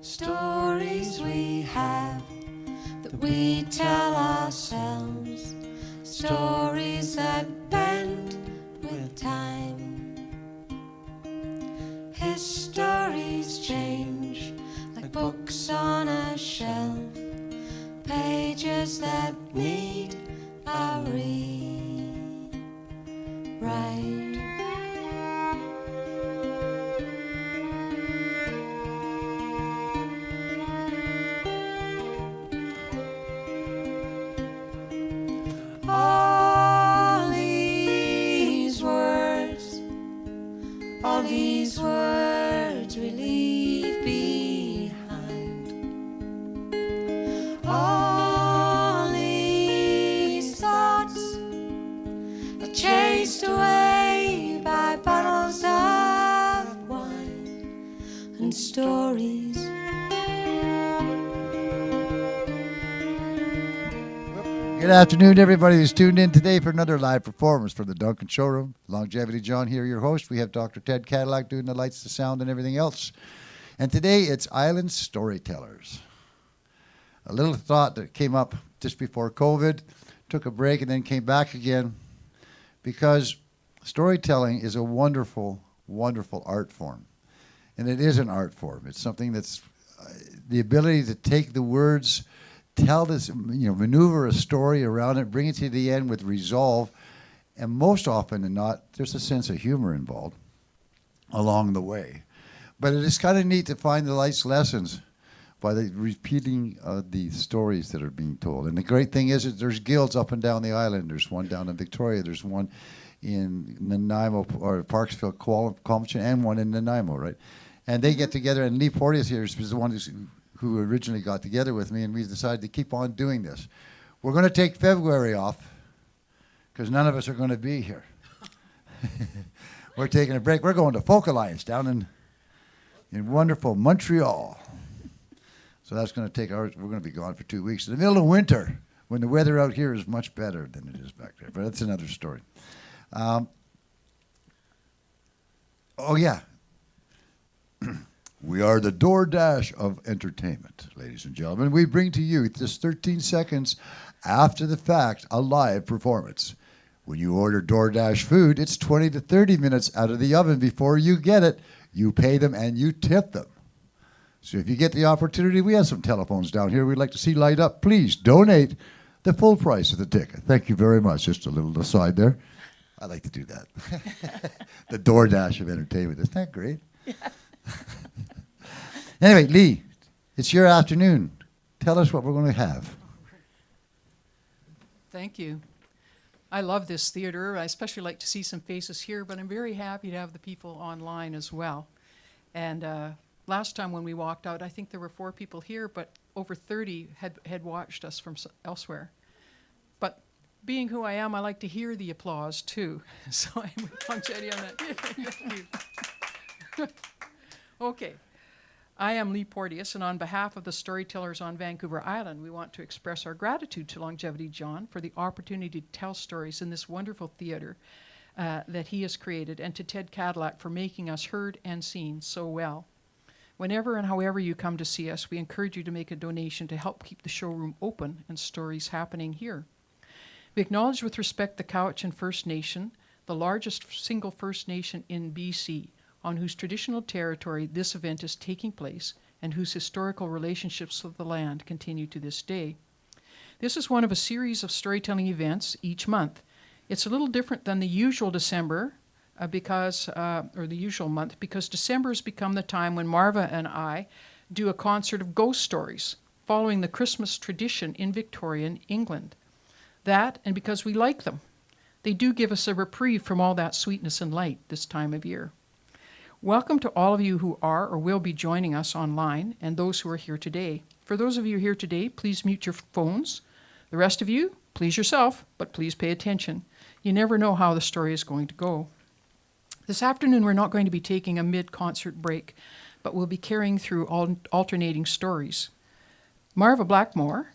Stories we have that we tell ourselves, stories that bend with time. His stories change like books on a shelf, pages that need a rewrite. All these words we leave behind. All these thoughts are chased away by bottles of wine and stories. Good afternoon, everybody who's tuned in today for another live performance from the Duncan Showroom. Longevity John here, your host. We have Dr. Ted Cadillac doing the lights, the sound, and everything else. And today it's Island Storytellers. A little thought that came up just before COVID, took a break, and then came back again, because storytelling is a wonderful, wonderful art form. And it is an art form. It's something that's the ability to take the words, tell this, maneuver a story around it, bring it to the end with resolve, and most often than not, there's a sense of humor involved along the way. But it is kind of neat to find the life's lessons by the repeating of the stories that are being told. And the great thing is that there's guilds up and down the island. There's one down in Victoria, there's one in Nanaimo, or Parksville, Qualmchin, and one in Nanaimo, right? And they get together, and Lee Porteous here is the one who originally got together with me, and we decided to keep on doing this. We're going to take February off because none of us are going to be here. We're taking a break. We're going to Folk Alliance down in wonderful Montreal. So that's going to take ours. We're going to be gone for 2 weeks in the middle of winter when the weather out here is much better than it is back there. But that's another story. Oh, yeah. We are the DoorDash of entertainment, ladies and gentlemen. We bring to you just 13 seconds after the fact a live performance. When you order DoorDash food, it's 20 to 30 minutes out of the oven before you get it. You pay them and you tip them. So if you get the opportunity, we have some telephones down here we'd like to see light up. Please donate the full price of the ticket. Thank you very much. Just a little aside there. I like to do that. The DoorDash of entertainment. Isn't that great? Yeah. Anyway, Lee, it's your afternoon. Tell us what we're going to have. Thank you. I love this theater. I especially like to see some faces here, but I'm very happy to have the people online as well. And last time when we walked out, I think there were 4 people here, but over 30 had watched us from elsewhere. But being who I am, I like to hear the applause too. So I'm with Longevity on that. Thank you. Okay. I am Lee Porteous, and on behalf of the Storytellers on Vancouver Island, we want to express our gratitude to Longevity John for the opportunity to tell stories in this wonderful theater that he has created, and to Ted Cadillac for making us heard and seen so well. Whenever and however you come to see us, we encourage you to make a donation to help keep the showroom open and stories happening here. We acknowledge with respect the Cowichan First Nation, the largest single First Nation in BC, on whose traditional territory this event is taking place and whose historical relationships with the land continue to this day. This is one of a series of storytelling events each month. It's a little different than the usual December or the usual month, because December has become the time when Marva and I do a concert of ghost stories, following the Christmas tradition in Victorian England. That, and because we like them. They do give us a reprieve from all that sweetness and light this time of year. Welcome to all of you who are or will be joining us online, and those who are here today. For those of you here today, please mute your phones. The rest of you, please yourself, but please pay attention. You never know how the story is going to go. This afternoon, we're not going to be taking a mid-concert break, but we'll be carrying through alternating stories. Marva Blackmore,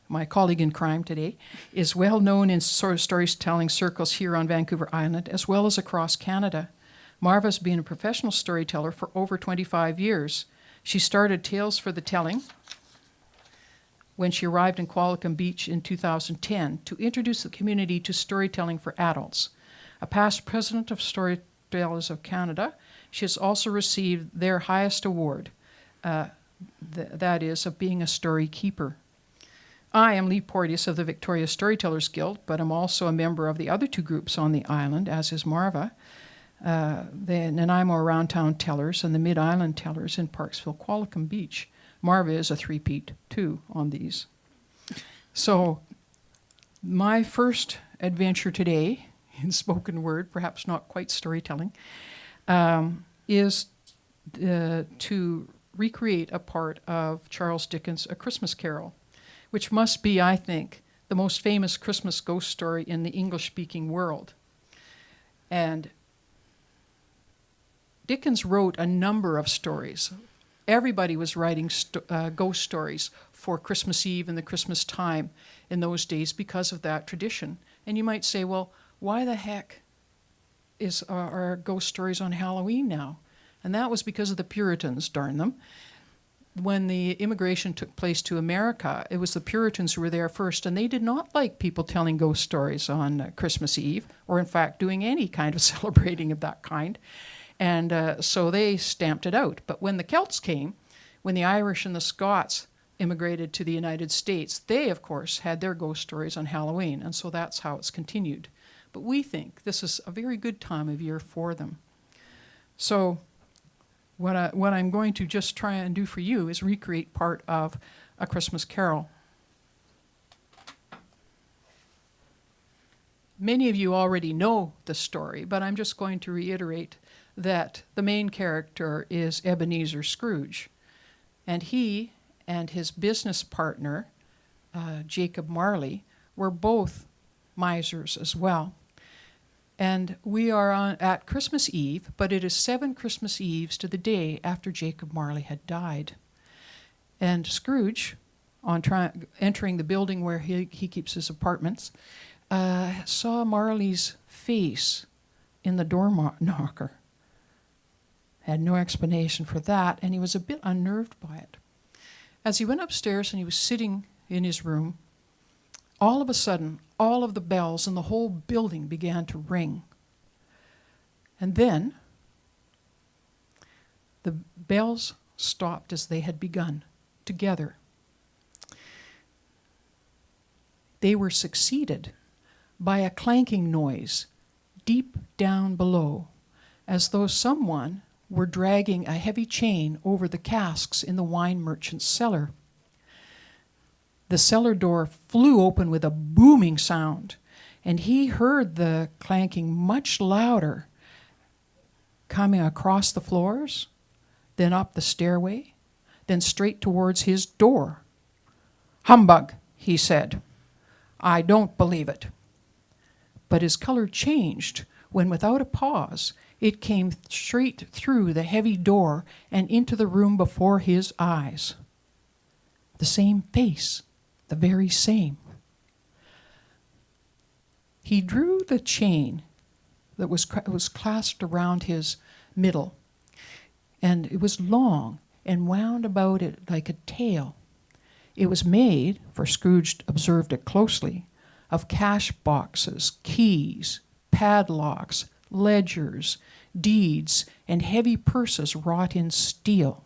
my colleague in crime today, is well known in storytelling circles here on Vancouver Island, as well as across Canada. Marva's been a professional storyteller for over 25 years. She started Tales for the Telling when she arrived in Qualicum Beach in 2010 to introduce the community to storytelling for adults. A past president of Storytellers of Canada, she has also received their highest award, that is, of being a story keeper. I am Lee Porteous of the Victoria Storytellers Guild, but I'm also a member of the other two groups on the island, as is Marva. The Nanaimo Around Town Tellers and the Mid-Island Tellers in Parksville, Qualicum Beach. Marva is a three-peat, too, on these. So my first adventure today, in spoken word, perhaps not quite storytelling, is to recreate a part of Charles Dickens' A Christmas Carol, which must be, I think, the most famous Christmas ghost story in the English-speaking world. And Dickens wrote a number of stories. Everybody was writing ghost stories for Christmas Eve and the Christmas time in those days because of that tradition. And you might say, well, why the heck are ghost stories on Halloween now? And that was because of the Puritans, darn them. When the immigration took place to America, it was the Puritans who were there first, and they did not like people telling ghost stories on Christmas Eve, or in fact doing any kind of celebrating of that kind. And so they stamped it out. But when the Celts came, when the Irish and the Scots immigrated to the United States, they, of course, had their ghost stories on Halloween, and so that's how it's continued. But we think this is a very good time of year for them. So what I'm going to just try and do for you is recreate part of A Christmas Carol. Many of you already know the story, but I'm just going to reiterate that the main character is Ebenezer Scrooge. And he and his business partner, Jacob Marley, were both misers as well. And we are at Christmas Eve, but it is 7 Christmas Eves to the day after Jacob Marley had died. And Scrooge, on entering the building where he keeps his apartments, saw Marley's face in the door knocker. Had no explanation for that, and he was a bit unnerved by it. As he went upstairs and he was sitting in his room, all of a sudden, all of the bells in the whole building began to ring. And then the bells stopped as they had begun, together. They were succeeded by a clanking noise deep down below, as though someone were dragging a heavy chain over the casks in the wine merchant's cellar. The cellar door flew open with a booming sound, and he heard the clanking much louder, coming across the floors, then up the stairway, then straight towards his door. "Humbug," he said. "I don't believe it." But his color changed when, without a pause, it came straight through the heavy door and into the room before his eyes. The same face, the very same. He drew the chain that was clasped around his middle, and it was long and wound about it like a tail. It was made, for Scrooge observed it closely, of cash boxes, keys, padlocks, ledgers, deeds, and heavy purses wrought in steel.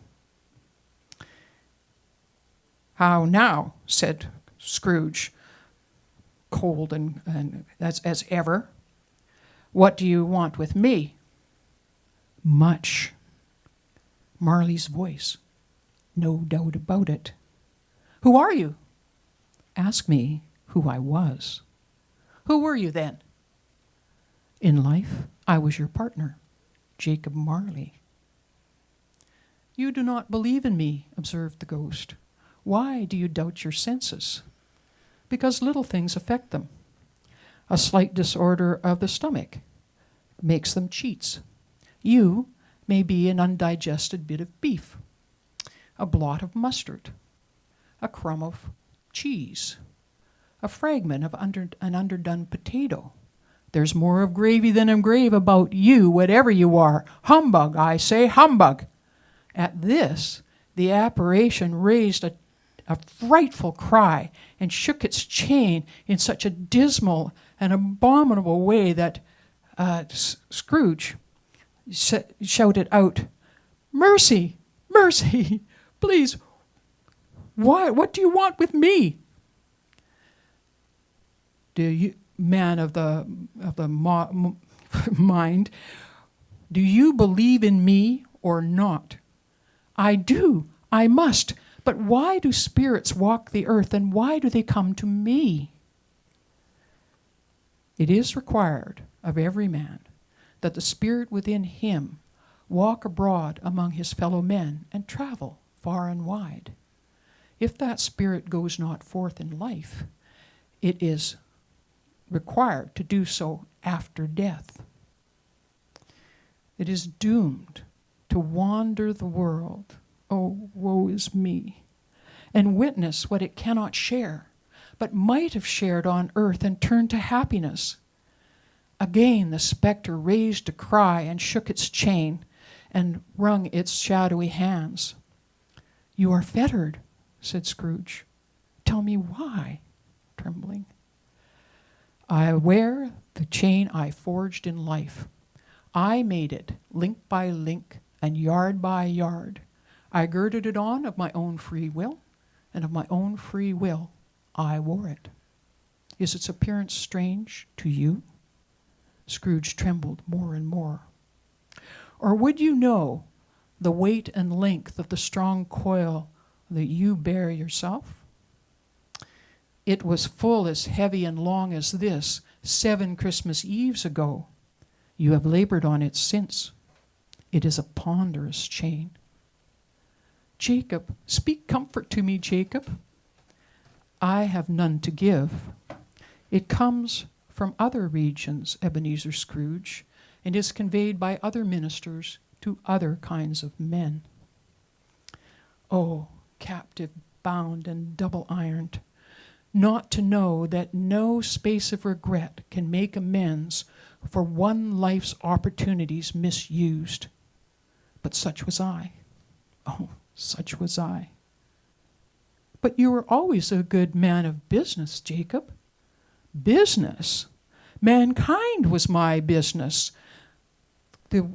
"How now?" said Scrooge, cold and as ever. "What do you want with me?" "Much." Marley's voice. "No doubt about it." "Who are you?" "Ask me who I was." "Who were you then?" "In life, I was your partner, Jacob Marley." "You do not believe in me," observed the ghost. "Why do you doubt your senses?" "Because little things affect them. A slight disorder of the stomach makes them cheats. You may be an undigested bit of beef, a blot of mustard, a crumb of cheese, a fragment of an underdone potato. There's more of gravy than of grave about you, whatever you are. Humbug, I say, humbug." At this, The apparition raised a frightful cry and shook its chain in such a dismal and abominable way that Scrooge shouted out, "Mercy! Mercy! Please, what do you want with me?" Do you, man of the mind, do you believe in me or not? I do. I must. But why do spirits walk the earth, and why do they come to me? It is required of every man that the spirit within him walk abroad among his fellow men and travel far and wide. If that spirit goes not forth in life, it is required to do so after death. It is doomed to wander the world, oh, woe is me, and witness what it cannot share, but might have shared on earth and turned to happiness. Again the spectre raised a cry and shook its chain and wrung its shadowy hands. "You are fettered," said Scrooge. "Tell me why," trembling. "I wear the chain I forged in life. I made it link by link and yard by yard. I girded it on of my own free will, and of my own free will I wore it. Is its appearance strange to you?" Scrooge trembled more and more. "Or would you know the weight and length of the strong coil that you bear yourself? It was full as heavy and long as this 7 Christmas Eves ago. You have labored on it since. It is a ponderous chain." "Jacob, speak comfort to me, Jacob." "I have none to give. It comes from other regions, Ebenezer Scrooge, and is conveyed by other ministers to other kinds of men." Oh, captive, bound, and double-ironed, not to know that no space of regret can make amends for one life's opportunities misused. But such was I. Oh, such was I. "But you were always a good man of business, Jacob." "Business? Mankind was my business. The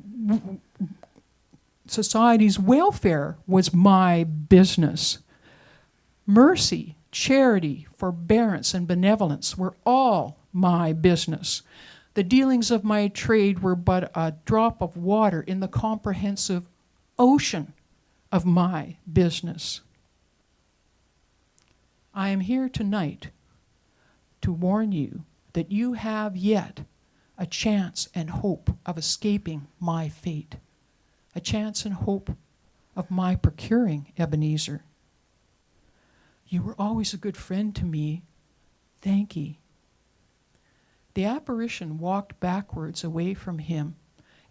society's welfare was my business. Mercy, charity, forbearance, and benevolence were all my business. The dealings of my trade were but a drop of water in the comprehensive ocean of my business. I am here tonight to warn you that you have yet a chance and hope of escaping my fate, a chance and hope of my procuring Ebenezer. You were always a good friend to me. Thank ye." The apparition walked backwards away from him.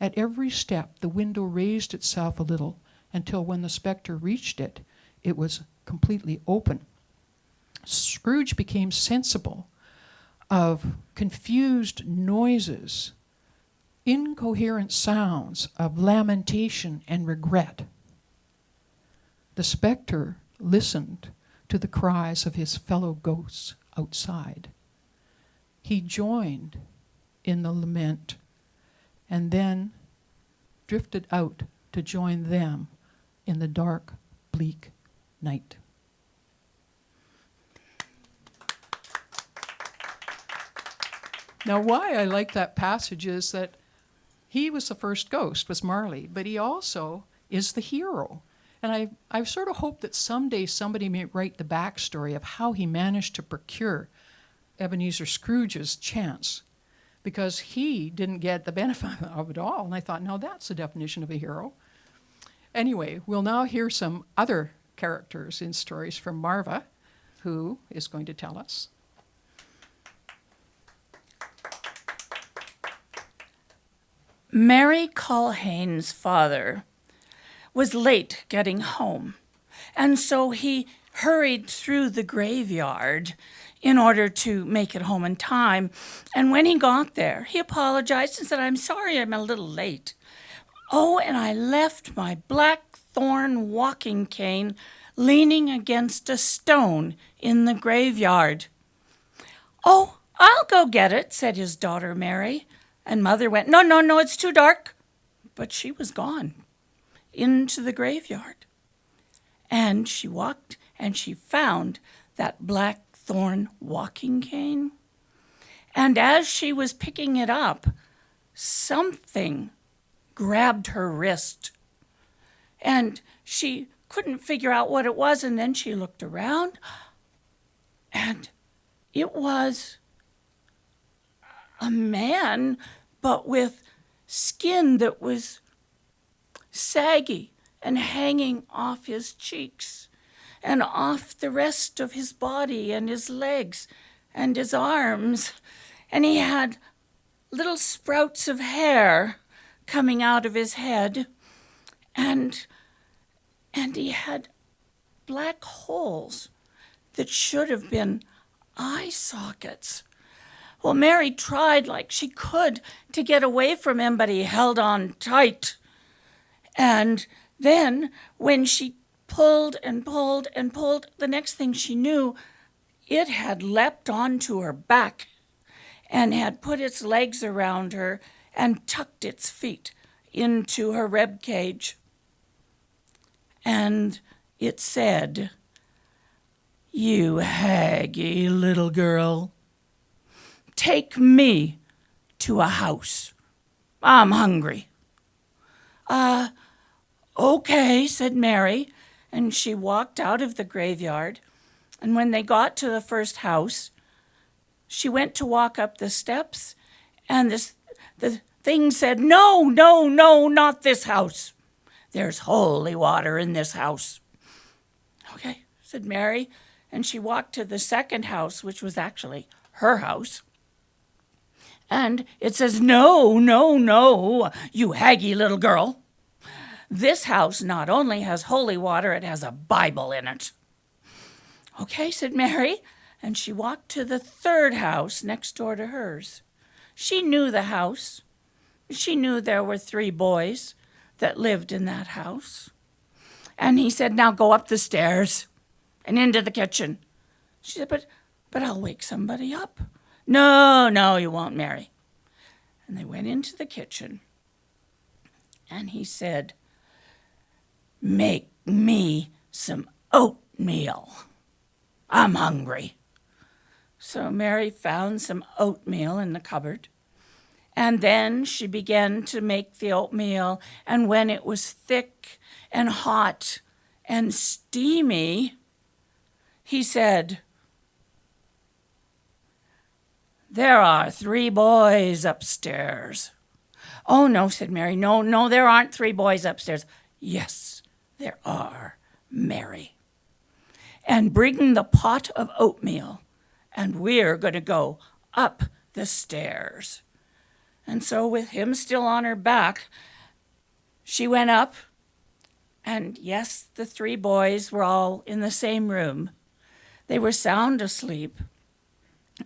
At every step, the window raised itself a little until when the spectre reached it, it was completely open. Scrooge became sensible of confused noises, incoherent sounds of lamentation and regret. The spectre listened to the cries of his fellow ghosts outside. He joined in the lament and then drifted out to join them in the dark, bleak night. Now, why I like that passage is that he was the first ghost, was Marley, but he also is the hero. And I've sort of hoped that someday somebody may write the backstory of how he managed to procure Ebenezer Scrooge's chance, because he didn't get the benefit of it all. And I thought, now that's the definition of a hero. Anyway, we'll now hear some other characters in stories from Marva, who is going to tell us. Mary Culhane's father was late getting home, and so he hurried through the graveyard in order to make it home in time. And when he got there, he apologized and said, "I'm sorry I'm a little late. Oh, and I left my blackthorn walking cane leaning against a stone in the graveyard. Oh, I'll go get it, said his daughter Mary. And Mother went, no, no, no, it's too dark. But she was gone into the graveyard. And she walked and she found that blackthorn walking cane. And as she was picking it up, something grabbed her wrist. And she couldn't figure out what it was. And then she looked around, and it was a man, but with skin that was saggy and hanging off his cheeks and off the rest of his body and his legs and his arms. And he had little sprouts of hair coming out of his head, and he had black holes that should have been eye sockets. Well, Mary tried like she could to get away from him, but he held on tight. And then when she pulled and pulled and pulled, the next thing she knew, it had leapt onto her back and had put its legs around her and tucked its feet into her rib cage. And it said, "You haggy little girl, take me to a house. I'm hungry." Okay, said Mary, and she walked out of the graveyard. And when they got to the first house, she went to walk up the steps, and the thing said, "No, no, no, not this house. There's holy water in this house." Okay, said Mary, and she walked to the second house, which was actually her house. And it says, "No, no, no, you haggy little girl. This house not only has holy water, it has a Bible in it." Okay, said Mary, and she walked to the third house next door to hers. She knew the house. She knew there were 3 boys that lived in that house. And he said, "Now go up the stairs and into the kitchen." She said, but I'll wake somebody up." "No, no, you won't, Mary." And they went into the kitchen. And he said, "Make me some oatmeal. I'm hungry." So Mary found some oatmeal in the cupboard. And then she began to make the oatmeal. And when it was thick and hot and steamy, he said, "There are 3 boys upstairs." "Oh, no," said Mary. "No, no, there aren't 3 boys upstairs." "Yes, there are, Mary. And bring the pot of oatmeal, and we're going to go up the stairs." And so with him still on her back, she went up. And yes, the 3 boys were all in the same room. They were sound asleep.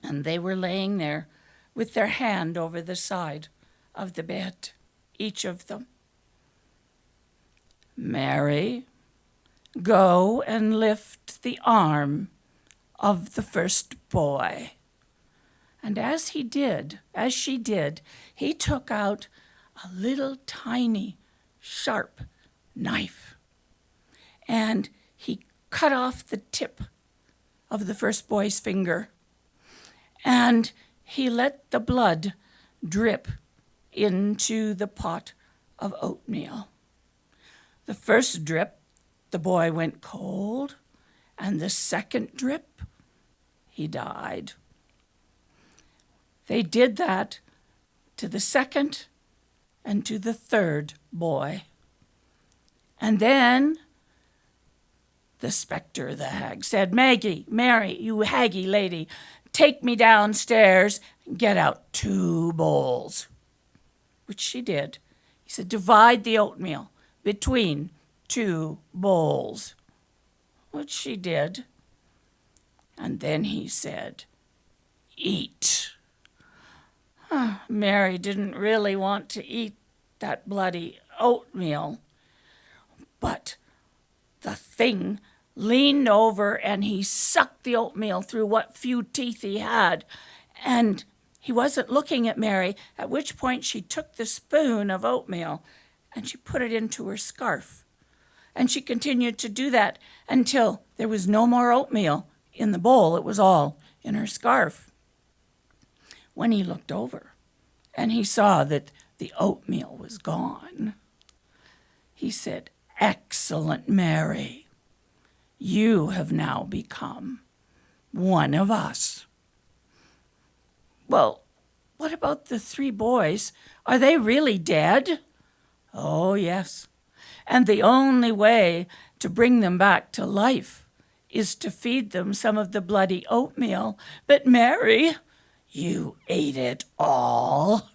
And they were laying there with their hand over the side of the bed, each of them. "Mary, go and lift the arm of the first boy." And as she did, he took out a little tiny, sharp knife. And he cut off the tip of the first boy's finger. And he let the blood drip into the pot of oatmeal. The first drip, the boy went cold. And the second drip, he died. They did that to the second and to the third boy. And then the specter, the hag, said, "Maggie, Mary, you haggy lady, take me downstairs and get out 2 bowls." Which she did. He said, "Divide the oatmeal between 2 bowls." Which she did. And then he said, "Eat." Mary didn't really want to eat that bloody oatmeal. But the thing leaned over and he sucked the oatmeal through what few teeth he had. And he wasn't looking at Mary, at which point she took the spoon of oatmeal and she put it into her scarf. And she continued to do that until there was no more oatmeal in the bowl. It was all in her scarf. When he looked over and he saw that the oatmeal was gone, he said, "Excellent, Mary. You have now become one of us." "Well, what about the 3 boys? Are they really dead?" "Oh, yes. And the only way to bring them back to life is to feed them some of the bloody oatmeal. But Mary, you ate it all.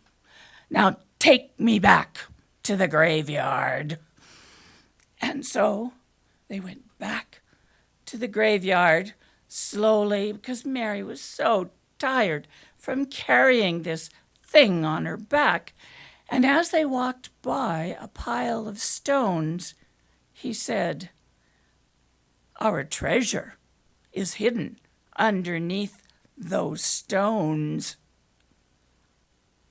Now take me back to the graveyard." And so they went back to the graveyard slowly, because Mary was so tired from carrying this thing on her back. And as they walked by a pile of stones, he said, "Our treasure is hidden underneath those stones."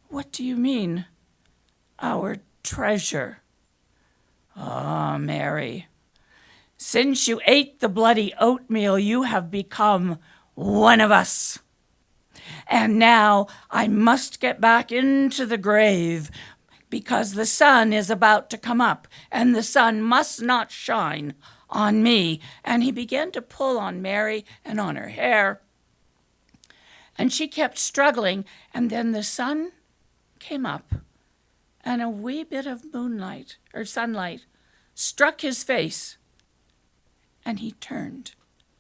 "What do you mean, our treasure?" "Ah, Mary, since you ate the bloody oatmeal, you have become one of us. And now I must get back into the grave, because the sun is about to come up, and the sun must not shine on me." And he began to pull on Mary and on her hair. And she kept struggling, and then the sun came up, and a wee bit of moonlight or sunlight struck his face, and he turned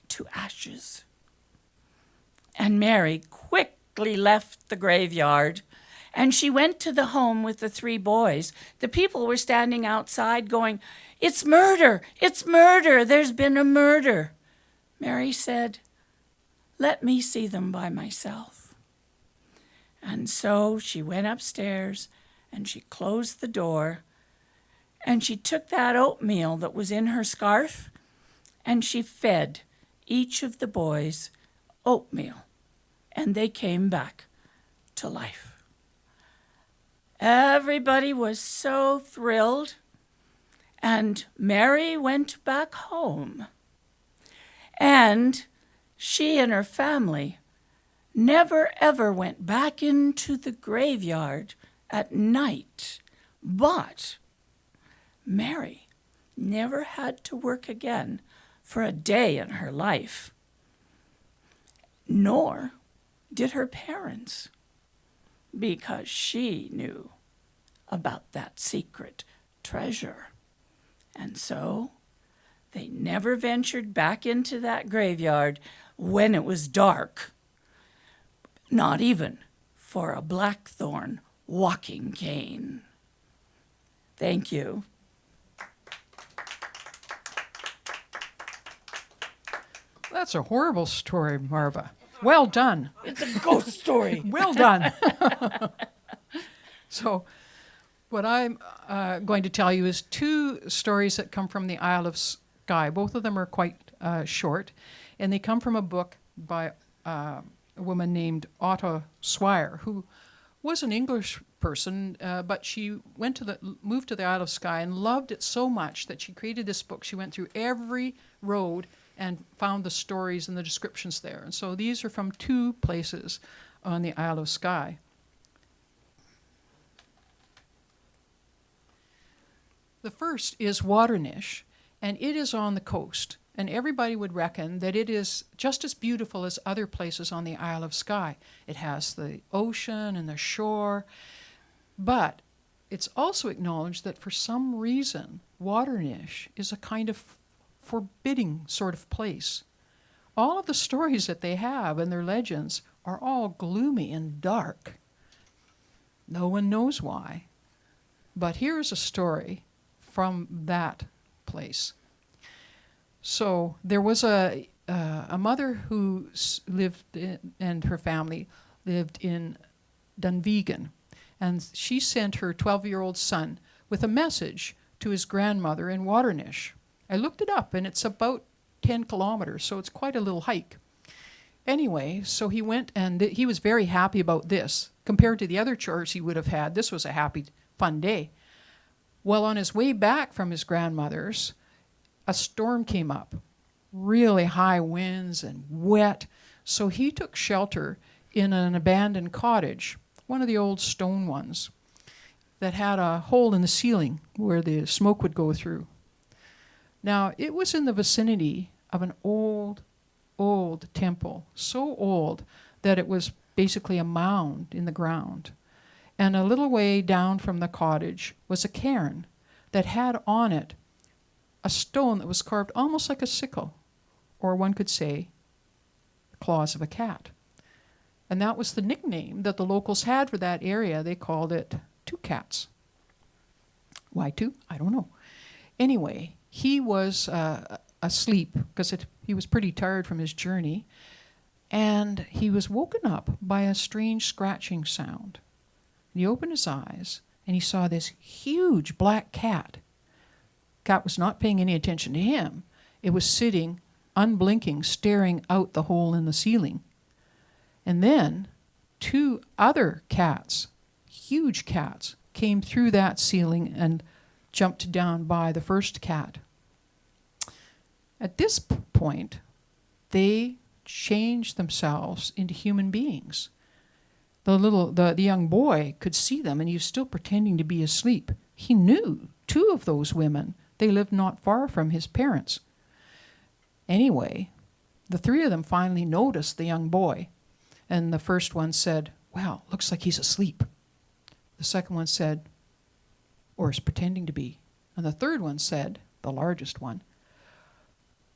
to ashes. And Mary quickly left the graveyard, and she went to the home with the 3 boys. The people were standing outside going, "It's murder! It's murder! There's been a murder!" Mary said, "Let me see them by myself." And so she went upstairs and she closed the door, and she took that oatmeal that was in her scarf and she fed each of the boys oatmeal, and they came back to life. Everybody was so thrilled, and Mary went back home. And she and her family never ever went back into the graveyard at night. But Mary never had to work again for a day in her life, nor did her parents, because she knew about that secret treasure. And so they never ventured back into that graveyard when it was dark, not even for a blackthorn walking cane. Thank you. That's a horrible story, Marva. Well done. It's a ghost story. Well done. So what I'm going to tell you is 2 stories that come from the Isle of Skye. Both of them are quite short, and they come from a book by a woman named Otto Swire, who was an English person, but she moved to the Isle of Skye and loved it so much that she created this book. She went through every road and found the stories and the descriptions there. And so these are from 2 places on the Isle of Skye. The first is Waternish, and it is on the coast. And everybody would reckon that it is just as beautiful as other places on the Isle of Skye. It has the ocean and the shore, but it's also acknowledged that for some reason, Waternish is a kind of forbidding sort of place. All of the stories that they have and their legends are all gloomy and dark. No one knows why. But here's a story from that place. So there was a mother who and her family lived in Dunvegan, and she sent her 12-year-old son with a message to his grandmother in Waternish. I looked it up, and it's about 10 kilometers, so it's quite a little hike. Anyway, so he went, and he was very happy about this. Compared to the other chores he would have had, this was a happy, fun day. Well, on his way back from his grandmother's, a storm came up. Really high winds and wet. So he took shelter in an abandoned cottage, one of the old stone ones, that had a hole in the ceiling where the smoke would go through. Now, it was in the vicinity of an old temple, so old that it was basically a mound in the ground. And a little way down from the cottage was a cairn that had on it a stone that was carved almost like a sickle, or one could say, the claws of a cat. And that was the nickname that the locals had for that area. They called it Two Cats. Why two? I don't know. Anyway, he was asleep because he was pretty tired from his journey, and he was woken up by a strange scratching sound. And he opened his eyes, and he saw this huge black cat. Cat was not paying any attention to him. It was sitting, unblinking, staring out the hole in the ceiling. And then 2 other cats, huge cats, came through that ceiling and jumped down by the first cat. At this point, they changed themselves into human beings. The young boy could see them, and he was still pretending to be asleep. He knew 2 of those women. They lived not far from his parents. Anyway, the 3 of them finally noticed the young boy, and the first one said, "Well, looks like he's asleep." The second one said, "Or is pretending to be." And the third one said, the largest one,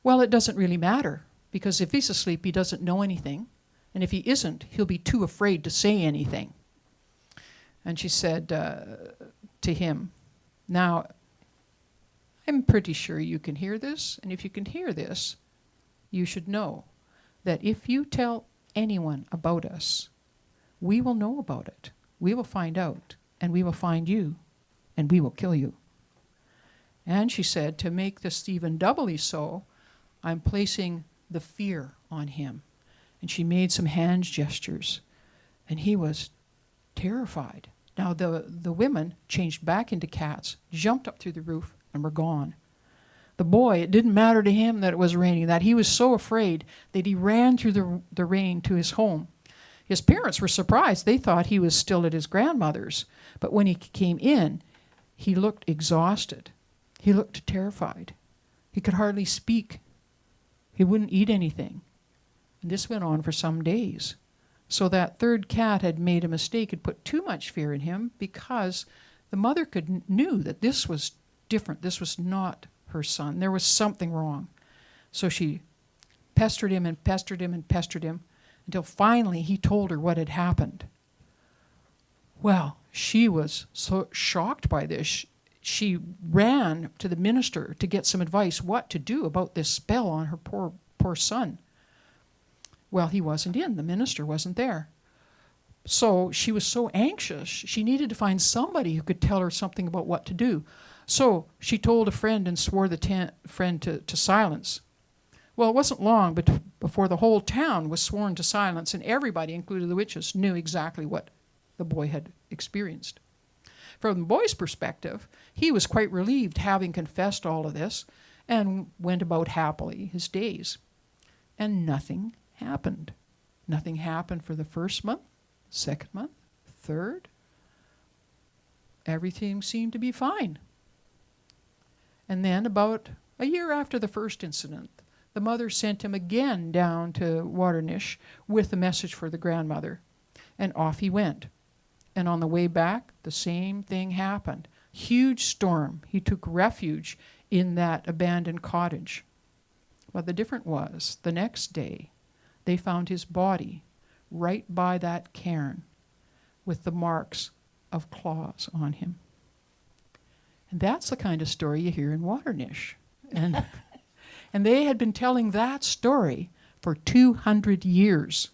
"Well, it doesn't really matter, because if he's asleep, he doesn't know anything. And if he isn't, he'll be too afraid to say anything." And she said to him, "Now, I'm pretty sure you can hear this. And if you can hear this, you should know that if you tell anyone about us, we will know about it. We will find out, and we will find you, and we will kill you." And she said, to make this even doubly so, I'm placing the fear on him. And she made some hand gestures, and he was terrified. Now the women changed back into cats, jumped up through the roof, and were gone. The boy, it didn't matter to him that it was raining, that he was so afraid that he ran through the rain to his home. His parents were surprised. They thought he was still at his grandmother's. But when he came in, he looked exhausted. He looked terrified. He could hardly speak. He wouldn't eat anything. And this went on for some days. So that third cat had made a mistake, had put too much fear in him, because the mother knew that this was different. This was not her son. There was something wrong. So she pestered him and pestered him and pestered him until finally he told her what had happened. Well, she was so shocked by this. She ran to the minister to get some advice what to do about this spell on her poor son. Well, he wasn't in. The minister wasn't there. So she was so anxious. She needed to find somebody who could tell her something about what to do. So she told a friend and swore the friend to silence. Well, it wasn't long before the whole town was sworn to silence, and everybody, including the witches, knew exactly what the boy had experienced. From the boy's perspective, he was quite relieved, having confessed all of this, and went about happily his days. And nothing happened. Nothing happened for the first month, second month, third. Everything seemed to be fine. And then about a year after the first incident, the mother sent him again down to Waternish with a message for the grandmother. And off he went. And on the way back, the same thing happened. Huge storm. He took refuge in that abandoned cottage. Well, the difference was, the next day, they found his body right by that cairn with the marks of claws on him. And that's the kind of story you hear in Waternish. And they had been telling that story for 200 years,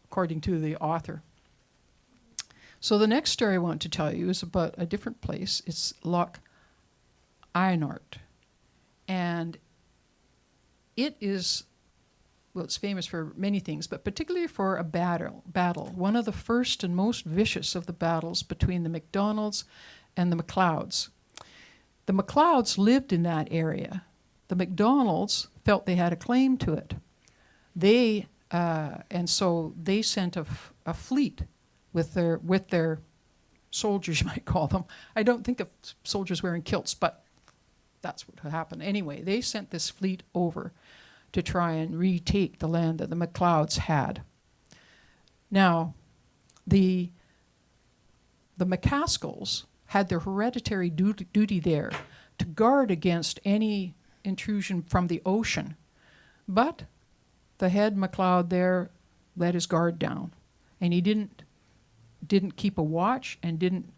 according to the author. So the next story I want to tell you is about a different place. It's Loch Einort. And it is, well, it's famous for many things, but particularly for a battle. One of the first and most vicious of the battles between the MacDonalds and the MacLeods. The MacLeods lived in that area. The MacDonalds felt they had a claim to it. And so they sent a fleet with their soldiers, you might call them. I don't think of soldiers wearing kilts, but that's what happened. Anyway, they sent this fleet over to try and retake the land that the MacLeods had. Now, the McCaskells had their hereditary duty there to guard against any intrusion from the ocean. But the head MacLeod there let his guard down, and he didn't keep a watch and didn't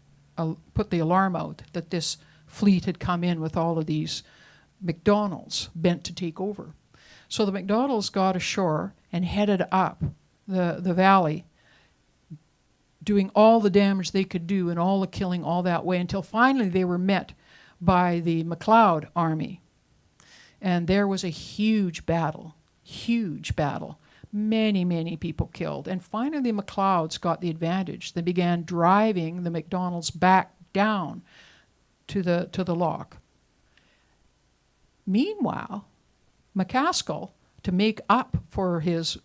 put the alarm out that this fleet had come in with all of these MacDonalds bent to take over. So the MacDonalds got ashore and headed up the valley, doing all the damage they could do and all the killing all that way, until finally they were met by the MacLeod army. And there was a huge battle. Many, many people killed. And finally the MacLeods got the advantage. They began driving the MacDonalds back down to the loch. Meanwhile, McCaskill, to make up for his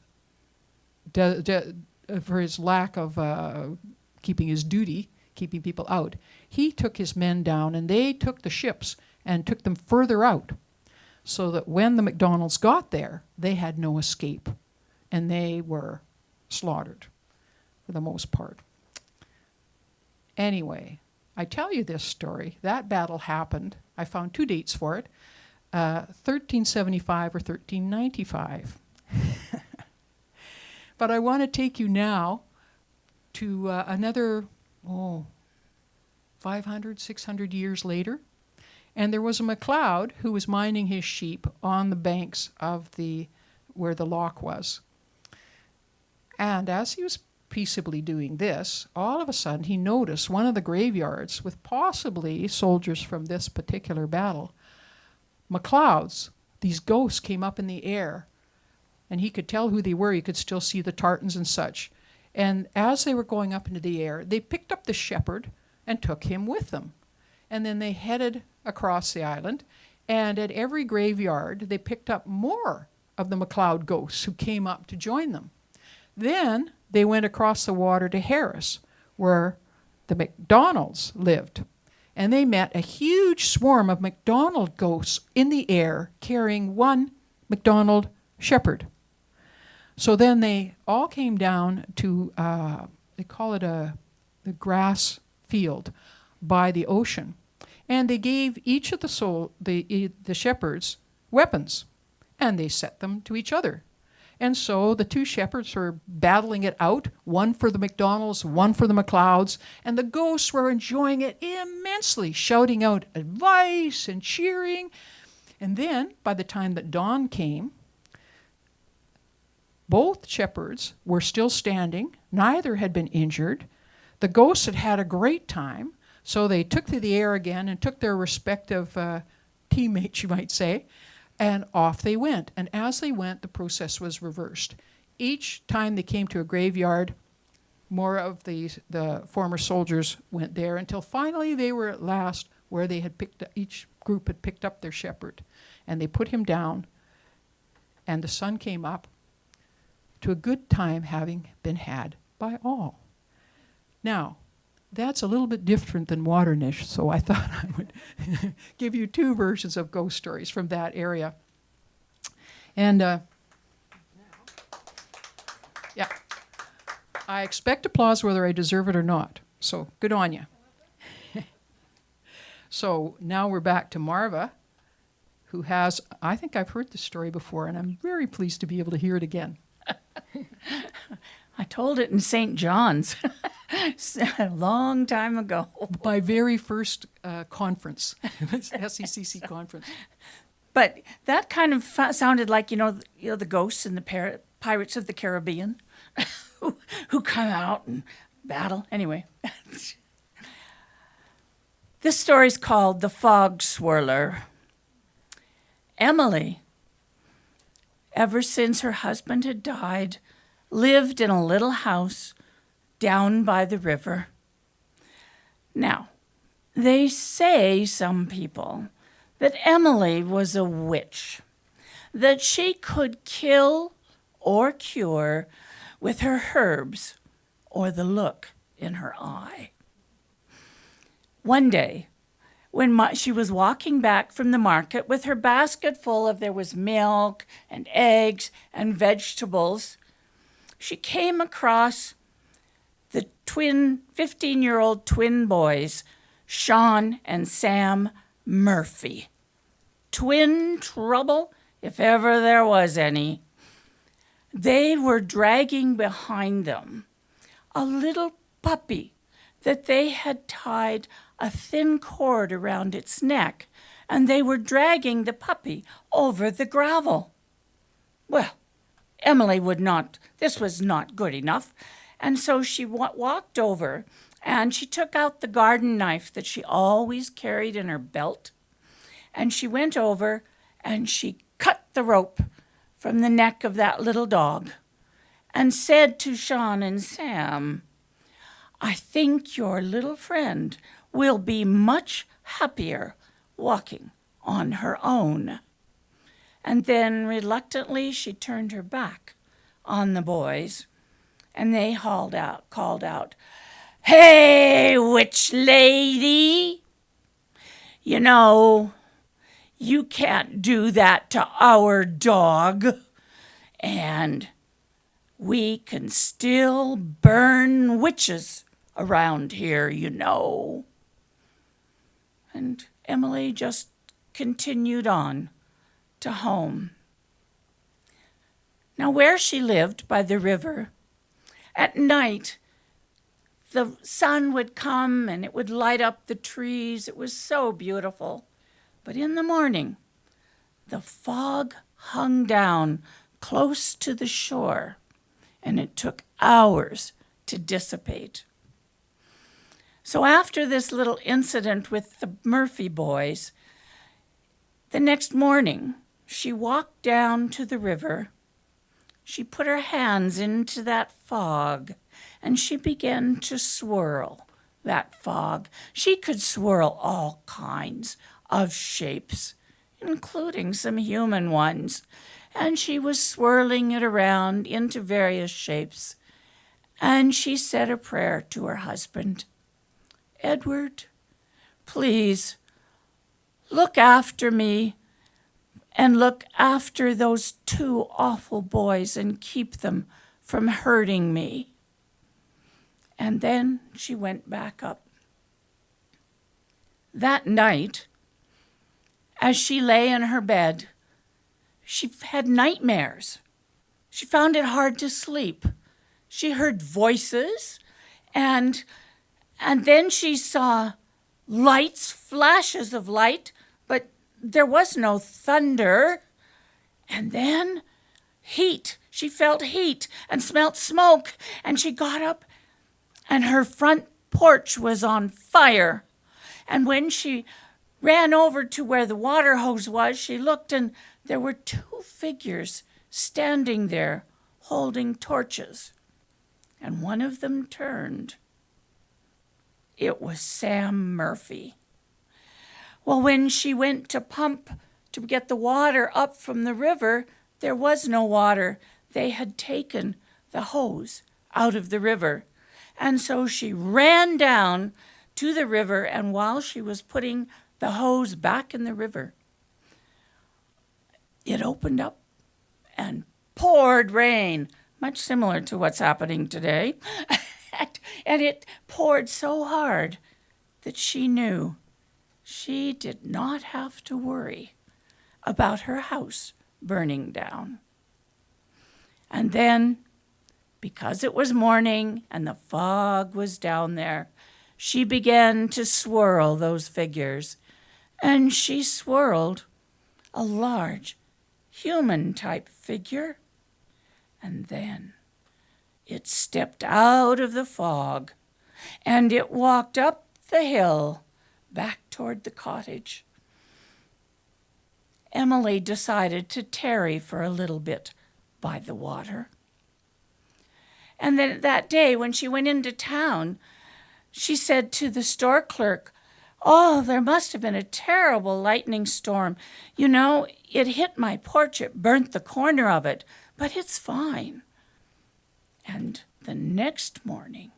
lack of keeping his duty, keeping people out, he took his men down, and they took the ships and took them further out, so that when the MacDonalds got there, they had no escape, and they were slaughtered for the most part. Anyway, I tell you this story. That battle happened. I found 2 dates for it. 1375 or 1395. But I want to take you now to another 500, 600 years later. And there was a MacLeod who was minding his sheep on the banks of where the loch was. And as he was peaceably doing this, all of a sudden he noticed one of the graveyards with possibly soldiers from this particular battle. MacLeods, these ghosts came up in the air, and he could tell who they were. You could still see the tartans and such. And as they were going up into the air, they picked up the shepherd and took him with them. And then they headed across the island, and at every graveyard they picked up more of the MacLeod ghosts who came up to join them. Then they went across the water to Harris, where the MacDonalds lived. And they met a huge swarm of MacDonald ghosts in the air carrying one MacDonald shepherd. So then they all came down to, they call it the grass field by the ocean. And they gave each of the shepherds weapons, and they set them to each other. And so the 2 shepherds were battling it out, one for the MacDonalds, one for the MacLeods, and the ghosts were enjoying it immensely, shouting out advice and cheering. And then, by the time that dawn came, both shepherds were still standing. Neither had been injured. The ghosts had had a great time, so they took to the air again and took their respective teammates, you might say, and off they went. And as they went, the process was reversed. Each time they came to a graveyard, more of the former soldiers went there, until finally they were at last where they had each group had picked up their shepherd. And they put him down, and the sun came up, to a good time having been had by all. Now, that's a little bit different than Waternish, so I thought I would give you 2 versions of ghost stories from that area. And yeah, I expect applause whether I deserve it or not, so good on you. So now we're back to Marva, who has, I think I've heard this story before, and I'm very pleased to be able to hear it again. I told it in St. John's a long time ago. My very first conference, SECC conference. But that kind of sounded like, the ghosts in the Pirates of the Caribbean who come out and battle. Anyway, this story's called The Fog Swirler. Emily, ever since her husband had died, lived in a little house down by the river. Now, they say, some people, that Emily was a witch, that she could kill or cure with her herbs or the look in her eye. One day, when she was walking back from the market with her basket full of there was milk and eggs and vegetables, she came across the 15-year-old twin boys, Sean and Sam Murphy. Twin trouble, if ever there was any. They were dragging behind them a little puppy that they had tied a thin cord around its neck, and they were dragging the puppy over the gravel. Well, Emily this was not good enough, and so she walked over, and she took out the garden knife that she always carried in her belt, and she went over and she cut the rope from the neck of that little dog and said to Sean and Sam, "I think your little friend will be much happier walking on her own." And then reluctantly she turned her back on the boys, and they called out, "Hey, witch lady, you know, you can't do that to our dog, and we can still burn witches around here, you know." And Emily just continued on to home. Now, where she lived by the river, at night, the sun would come and it would light up the trees. It was so beautiful. But in the morning, the fog hung down close to the shore, and it took hours to dissipate. So after this little incident with the Murphy boys, the next morning, she walked down to the river. She put her hands into that fog, and she began to swirl that fog. She could swirl all kinds of shapes, including some human ones, and she was swirling it around into various shapes. And she said a prayer to her husband, "Edward, please look after me and look after those two awful boys and keep them from hurting me." And then she went back up. That night, as she lay in her bed, she had nightmares. She found it hard to sleep. She heard voices, and then she saw lights, flashes of light, but there was no thunder. And then heat. She felt heat and smelt smoke, and she got up, and her front porch was on fire. And when she ran over to where the water hose was, she looked, and there were two figures standing there holding torches. And one of them turned. It was Sam Murphy. Well, when she went to pump to get the water up from the river, there was no water. They had taken the hose out of the river. And so she ran down to the river, and while she was putting the hose back in the river, it opened up and poured rain, much similar to what's happening today. And it poured so hard that she knew she did not have to worry about her house burning down. And then, because it was morning and the fog was down there, she began to swirl those figures. And she swirled a large human-type figure. And then it stepped out of the fog and it walked up the hill back toward the cottage. Emily decided to tarry for a little bit by the water. And then that day when she went into town, she said to the store clerk, "Oh, there must have been a terrible lightning storm. You know, it hit my porch, it burnt the corner of it, but it's fine." And the next morning,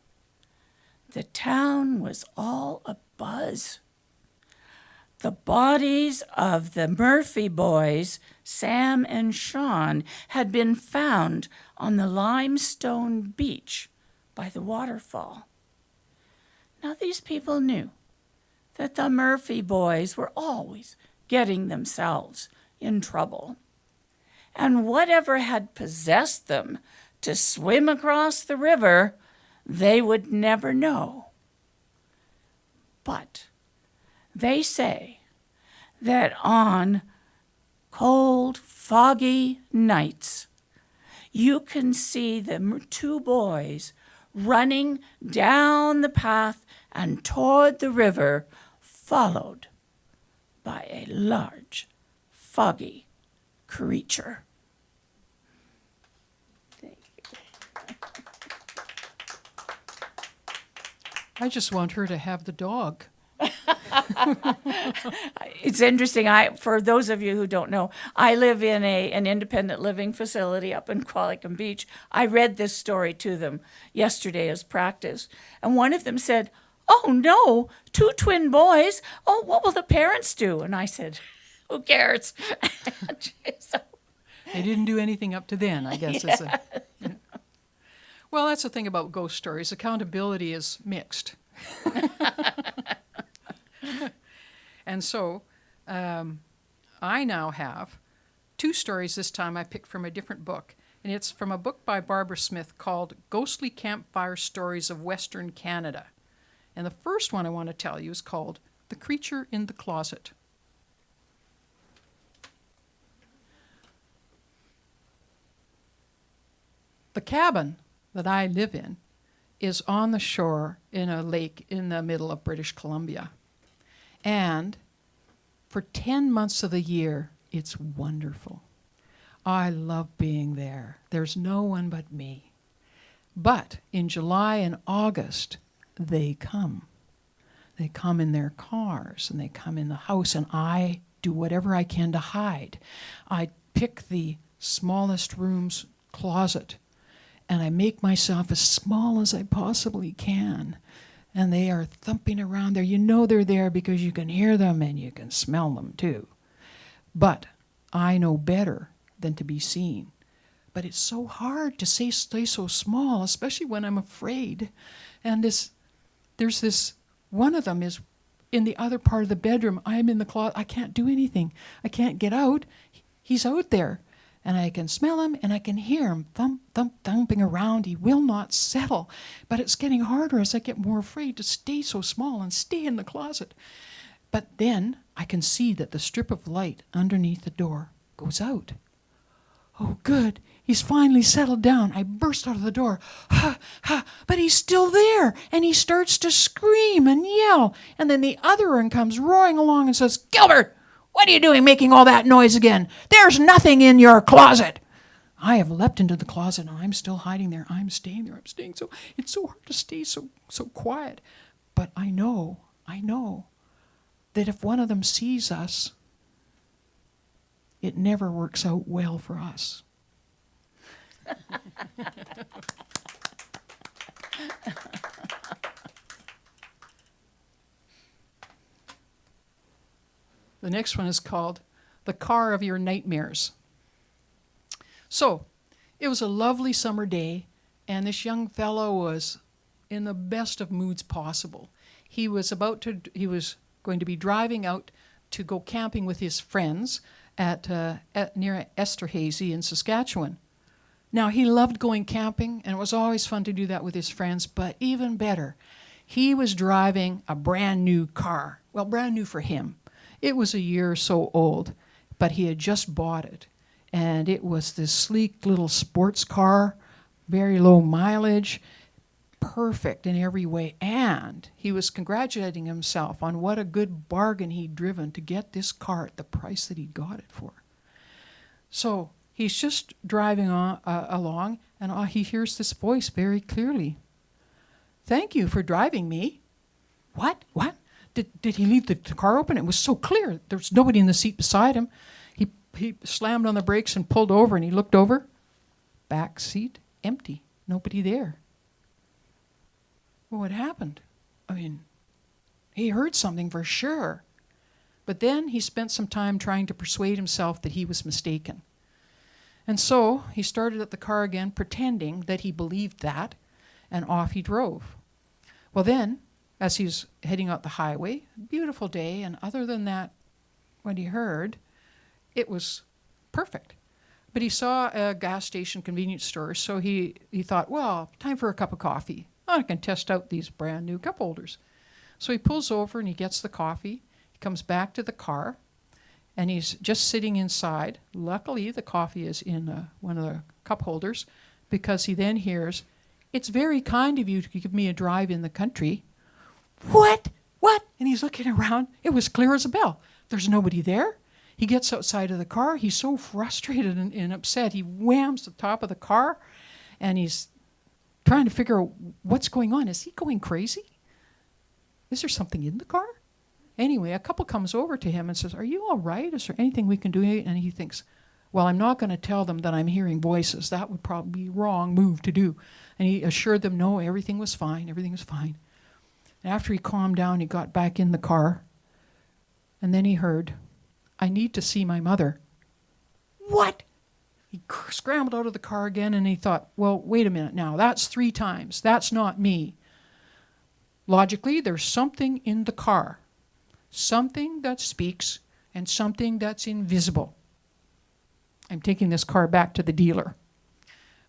the town was all abuzz. The bodies of the Murphy boys, Sam and Sean, had been found on the limestone beach by the waterfall. Now, these people knew that the Murphy boys were always getting themselves in trouble. And whatever had possessed them to swim across the river, they would never know. But they say that on cold, foggy nights, you can see the two boys running down the path and toward the river, followed by a large, foggy creature. Thank you. I just want her to have the dog. It's interesting. For those of you who don't know, I live in an independent living facility up in Qualicum Beach. I read this story to them yesterday as practice, and one of them said, "Oh no, two twin boys. Oh, what will the parents do?" And I said, "Who cares?" So, They didn't do anything up to then, I guess. Yeah. Well, that's the thing about ghost stories. Accountability is mixed. And so I now have two stories this time I picked from a different book. And it's from a book by Barbara Smith called Ghostly Campfire Stories of Western Canada. And the first one I want to tell you is called The Creature in the Closet. The cabin that I live in is on the shore in a lake in the middle of British Columbia. And for 10 months of the year, it's wonderful. I love being there. There's no one but me. But in July and August, they come. They come in their cars and they come in the house, and I do whatever I can to hide. I pick the smallest room's closet and I make myself as small as I possibly can. And they are thumping around there. You know they're there because you can hear them and you can smell them too. But I know better than to be seen. But it's so hard to stay so small, especially when I'm afraid. And there's this, one of them is in the other part of the bedroom. I'm in the closet. I can't do anything. I can't get out. He's out there. And I can smell him and I can hear him thumping around. He will not settle. But it's getting harder as I get more afraid to stay so small and stay in the closet. But then I can see that the strip of light underneath the door goes out. Oh, good. He's finally settled down. I burst out of the door. Ha, ha, but he's still there. And he starts to scream and yell. And then the other one comes roaring along and says, "Gilbert, what are you doing making all that noise again? There's nothing in your closet." I have leapt into the closet and I'm still hiding there. I'm staying there. I'm staying. So it's so hard to stay so quiet. But I know that if one of them sees us, it never works out well for us. The next one is called The Car of Your Nightmares. So, it was a lovely summer day, and this young fellow was in the best of moods possible. He was going to be driving out to go camping with his friends at near Esterhazy in Saskatchewan. Now, he loved going camping, and it was always fun to do that with his friends, but even better, he was driving a brand new car. Well, brand new for him. It was a year or so old, but he had just bought it. And it was this sleek little sports car, very low mileage, perfect in every way, and he was congratulating himself on what a good bargain he'd driven to get this car at the price that he got it for. So he's just driving along, and he hears this voice very clearly. "Thank you for driving me." What? Did he leave the car open? It was so clear. There was nobody in the seat beside him. He slammed on the brakes and pulled over, and he looked over. Back seat empty. Nobody there. Well, what happened? I mean, he heard something for sure. But then he spent some time trying to persuade himself that he was mistaken. And so he started at the car again, pretending that he believed that, and off he drove. Well then, as he was heading out the highway, beautiful day, and other than that, what he heard, it was perfect. But he saw a gas station convenience store, so he thought, well, time for a cup of coffee. I can test out these brand new cup holders. So he pulls over and he gets the coffee. He comes back to the car, and he's just sitting inside. Luckily, the coffee is in one of the cup holders, because he then hears, "It's very kind of you to give me a drive in the country." What? And he's looking around. It was clear as a bell. There's nobody there. He gets outside of the car. He's so frustrated and upset. He whams the top of the car, and he's trying to figure out what's going on. Is he going crazy? Is there something in the car? Anyway, a couple comes over to him and says, "Are you all right? Is there anything we can do?" And he thinks, well, I'm not going to tell them that I'm hearing voices. That would probably be a wrong move to do. And he assured them, no, everything was fine. Everything was fine. And after he calmed down, he got back in the car. And then he heard, "I need to see my mother." What? He scrambled out of the car again, and he thought, well, wait a minute now. That's 3 times. That's not me. Logically, there's something in the car. Something that speaks and something that's invisible. I'm taking this car back to the dealer.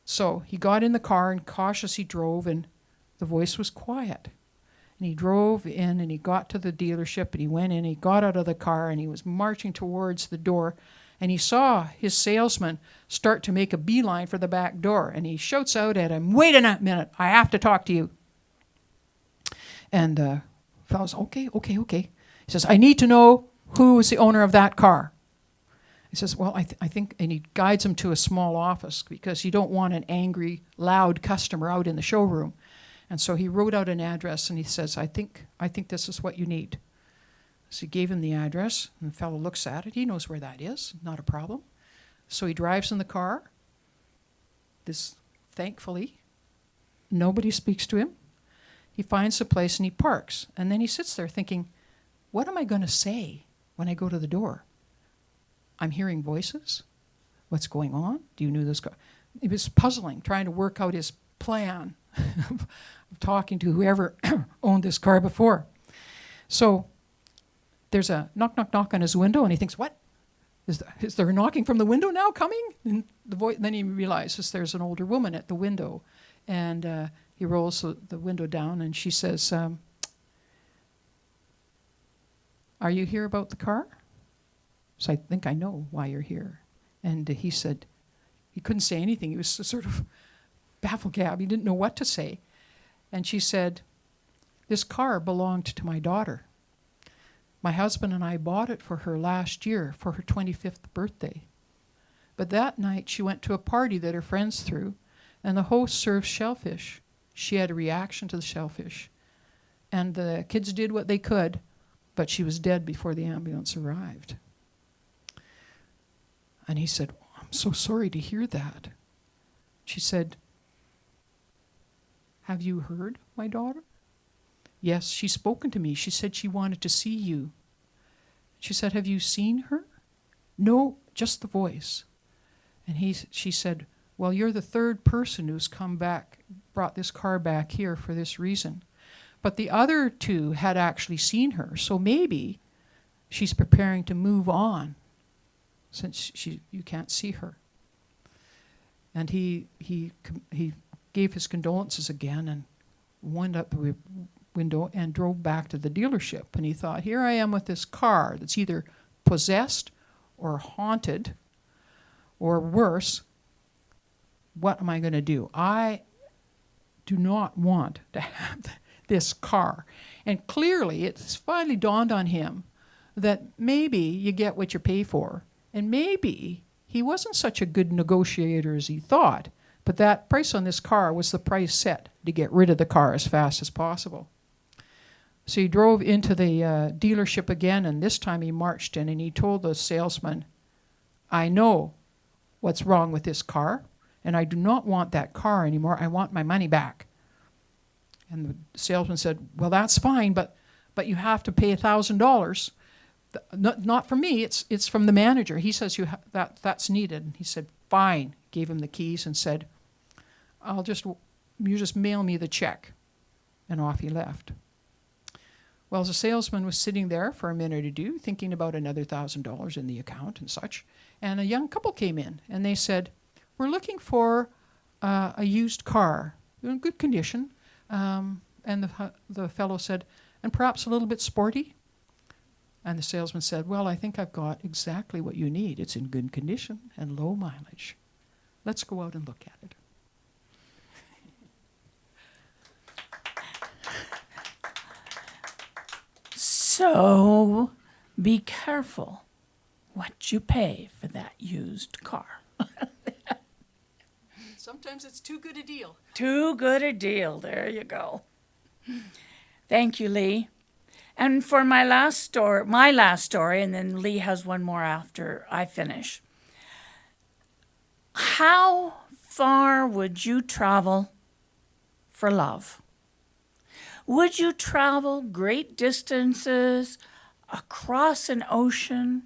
So he got in the car and cautiously drove, and the voice was quiet. And he drove in, and he got to the dealership, and he went in, he got out of the car, and he was marching towards the door. And he saw his salesman start to make a beeline for the back door. And he shouts out at him, "Wait a minute, I have to talk to you." And the fellow's, okay. He says, "I need to know who is the owner of that car." He says, well, I think, and he guides him to a small office, because you don't want an angry, loud customer out in the showroom. And so he wrote out an address, and he says, I think this is what you need. So he gave him the address, and the fellow looks at it. He knows where that is, not a problem. So he drives in the car. Thankfully, nobody speaks to him. He finds a place and he parks. And then he sits there thinking, what am I going to say when I go to the door? I'm hearing voices. What's going on? Do you know this guy? He was puzzling, trying to work out his plan of talking to whoever owned this car before. So there's a knock, knock, knock on his window, and he thinks, what? Is there knocking from the window now coming? And then he realizes there's an older woman at the window. And he rolls the window down, and she says, are you here about the car? So I think I know why you're here. And he said, he couldn't say anything. He was sort of baffled gab. He didn't know what to say. And she said, this car belonged to my daughter. My husband and I bought it for her last year for her 25th birthday. But that night she went to a party that her friends threw, and the host served shellfish. She had a reaction to the shellfish. And the kids did what they could, but she was dead before the ambulance arrived. And he said, I'm so sorry to hear that. She said, have you heard my daughter? Yes, she's spoken to me. She said she wanted to see you. She said, have you seen her? No, just the voice. And she said, well, you're the third person who's come back, brought this car back here for this reason. But the other two had actually seen her, so maybe she's preparing to move on since you can't see her. And he gave his condolences again and wound up the window and drove back to the dealership. And he thought, here I am with this car that's either possessed or haunted or worse. What am I going to do? I do not want to have this car. And clearly, it's finally dawned on him that maybe you get what you pay for. And maybe he wasn't such a good negotiator as he thought, but that price on this car was the price set to get rid of the car as fast as possible. So he drove into the dealership again, and this time he marched in and he told the salesman, I know what's wrong with this car, and I do not want that car anymore. I want my money back. And the salesman said, well, that's fine, but you have to pay $1,000. Not from me, it's from the manager. He says that's needed. And he said, fine. Gave him the keys and said, you just mail me the check. And off he left. Well, the salesman was sitting there for a minute or two, thinking about another $1,000 in the account and such. And a young couple came in, and they said, we're looking for a used car in good condition. And the fellow said, and perhaps a little bit sporty? And the salesman said, well, I think I've got exactly what you need. It's in good condition and low mileage. Let's go out and look at it. So be careful what you pay for that used car. Sometimes it's too good a deal. Too good a deal. There you go. Thank you, Lee. And for my last story, and then Lee has one more after I finish. How far would you travel for love? Would you travel great distances across an ocean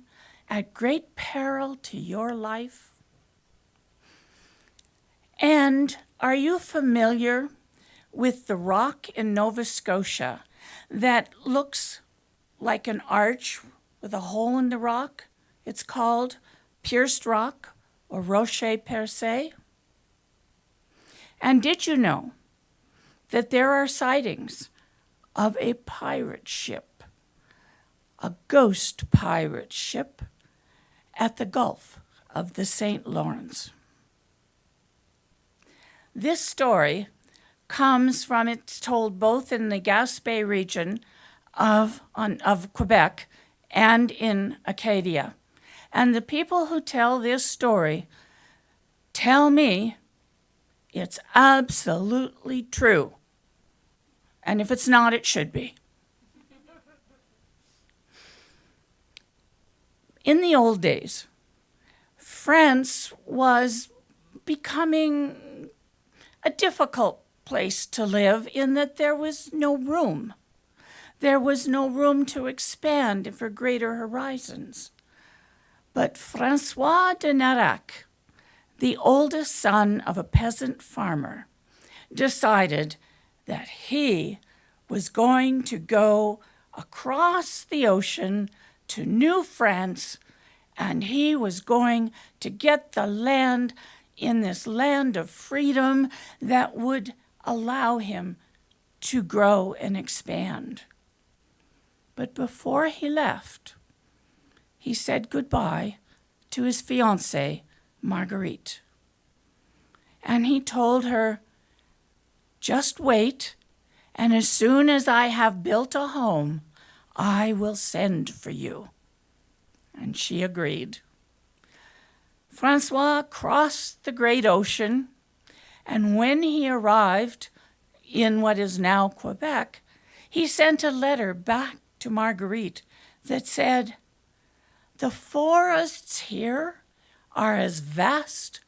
at great peril to your life? And are you familiar with the rock in Nova Scotia that looks like an arch with a hole in the rock? It's called pierced rock or rocher percé. And did you know that there are sightings of a pirate ship, a ghost pirate ship, at the Gulf of the St. Lawrence? This story comes from, it's told both in the Gaspé region of Quebec and in Acadia. And the people who tell this story tell me it's absolutely true. And if it's not, it should be. In the old days, France was becoming a difficult place to live in that there was no room. There was no room to expand for greater horizons. But François de Narac, the oldest son of a peasant farmer, decided that he was going to go across the ocean to New France, and he was going to get the land in this land of freedom that would allow him to grow and expand. But before he left, he said goodbye to his fiancée, Marguerite. And he told her, just wait, and as soon as I have built a home, I will send for you. And she agreed. Francois crossed the great ocean, and when he arrived in what is now Quebec, he sent a letter back to Marguerite that said, the forests here are as vast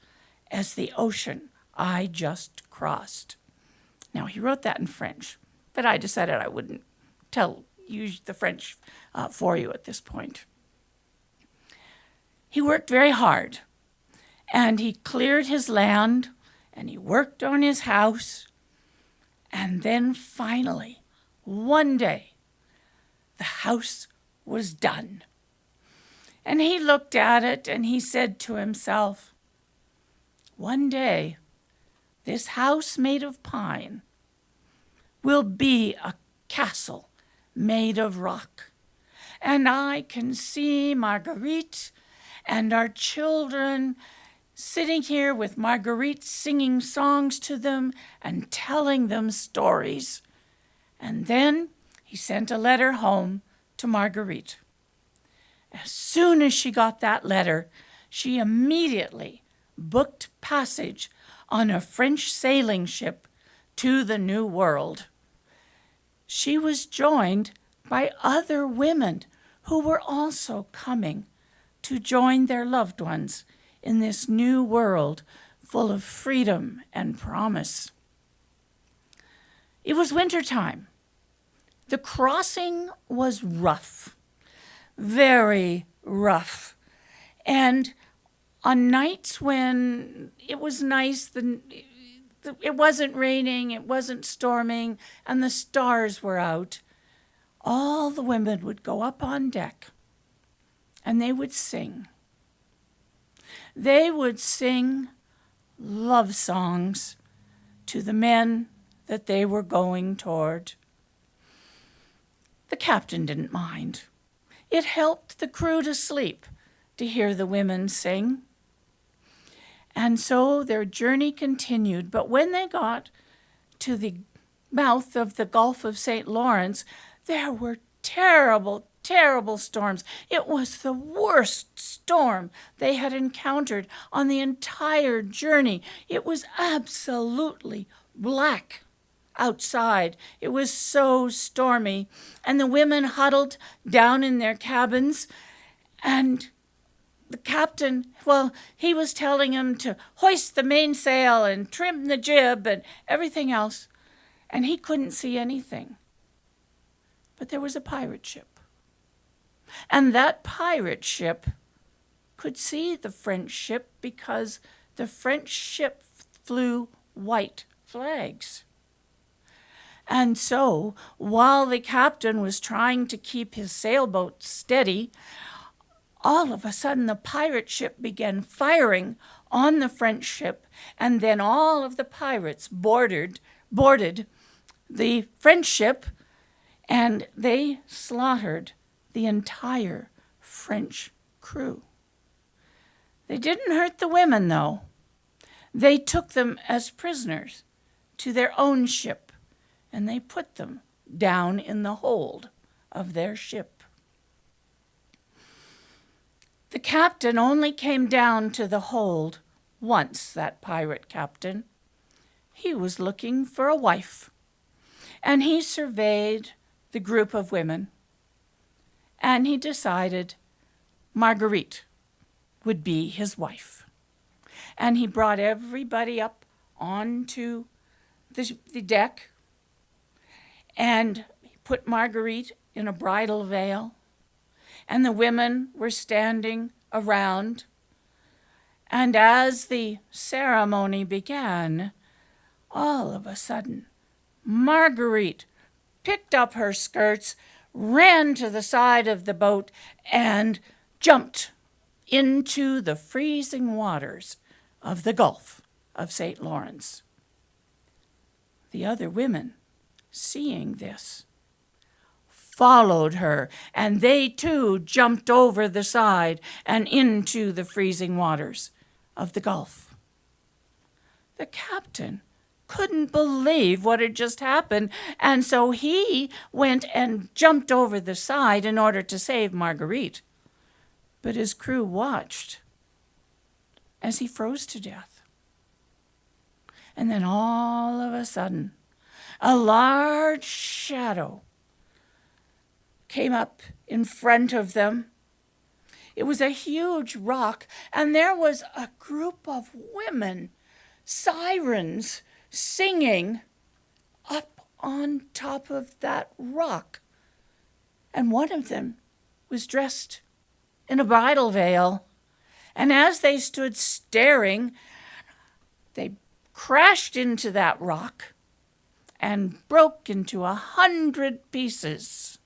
as the ocean I just crossed. Now, he wrote that in French, but I decided I wouldn't use the French for you at this point. He worked very hard, and he cleared his land, and he worked on his house, and then finally, one day, the house was done. And he looked at it, and he said to himself, one day, this house made of pine will be a castle made of rock. And I can see Marguerite and our children sitting here with Marguerite singing songs to them and telling them stories. And then he sent a letter home to Marguerite. As soon as she got that letter, she immediately booked passage on a French sailing ship to the New World. She was joined by other women who were also coming to join their loved ones in this new world full of freedom and promise. It was wintertime. The crossing was rough, very rough. And on nights when it was nice, it wasn't raining, it wasn't storming, and the stars were out, all the women would go up on deck and they would sing. They would sing love songs to the men that they were going toward. The captain didn't mind. It helped the crew to sleep to hear the women sing. And so their journey continued, but when they got to the mouth of the Gulf of St. Lawrence, there were terrible, terrible storms. It was the worst storm they had encountered on the entire journey. It was absolutely black outside. It was so stormy. And the women huddled down in their cabins, and the captain, well, he was telling them to hoist the mainsail and trim the jib and everything else, and he couldn't see anything. But there was a pirate ship, and that pirate ship could see the French ship because the French ship flew white flags. And so, while the captain was trying to keep his sailboat steady, all of a sudden the pirate ship began firing on the French ship, and then all of the pirates boarded the French ship, and they slaughtered the entire French crew. They didn't hurt the women, though. They took them as prisoners to their own ship, and they put them down in the hold of their ship. The captain only came down to the hold once, that pirate captain. He was looking for a wife, and he surveyed the group of women, and he decided Marguerite would be his wife. And he brought everybody up onto the deck, and he put Marguerite in a bridal veil, and the women were standing around. And as the ceremony began, all of a sudden, Marguerite picked up her skirts, ran to the side of the boat, and jumped into the freezing waters of the Gulf of St. Lawrence. The other women, seeing this, followed her, and they too jumped over the side and into the freezing waters of the Gulf. The captain couldn't believe what had just happened, and so he went and jumped over the side in order to save Marguerite. But his crew watched as he froze to death. And then all of a sudden, a large shadow came up in front of them. It was a huge rock, and there was a group of women, sirens, singing up on top of that rock. And one of them was dressed in a bridal veil. And as they stood staring, they crashed into that rock and broke into 100 pieces.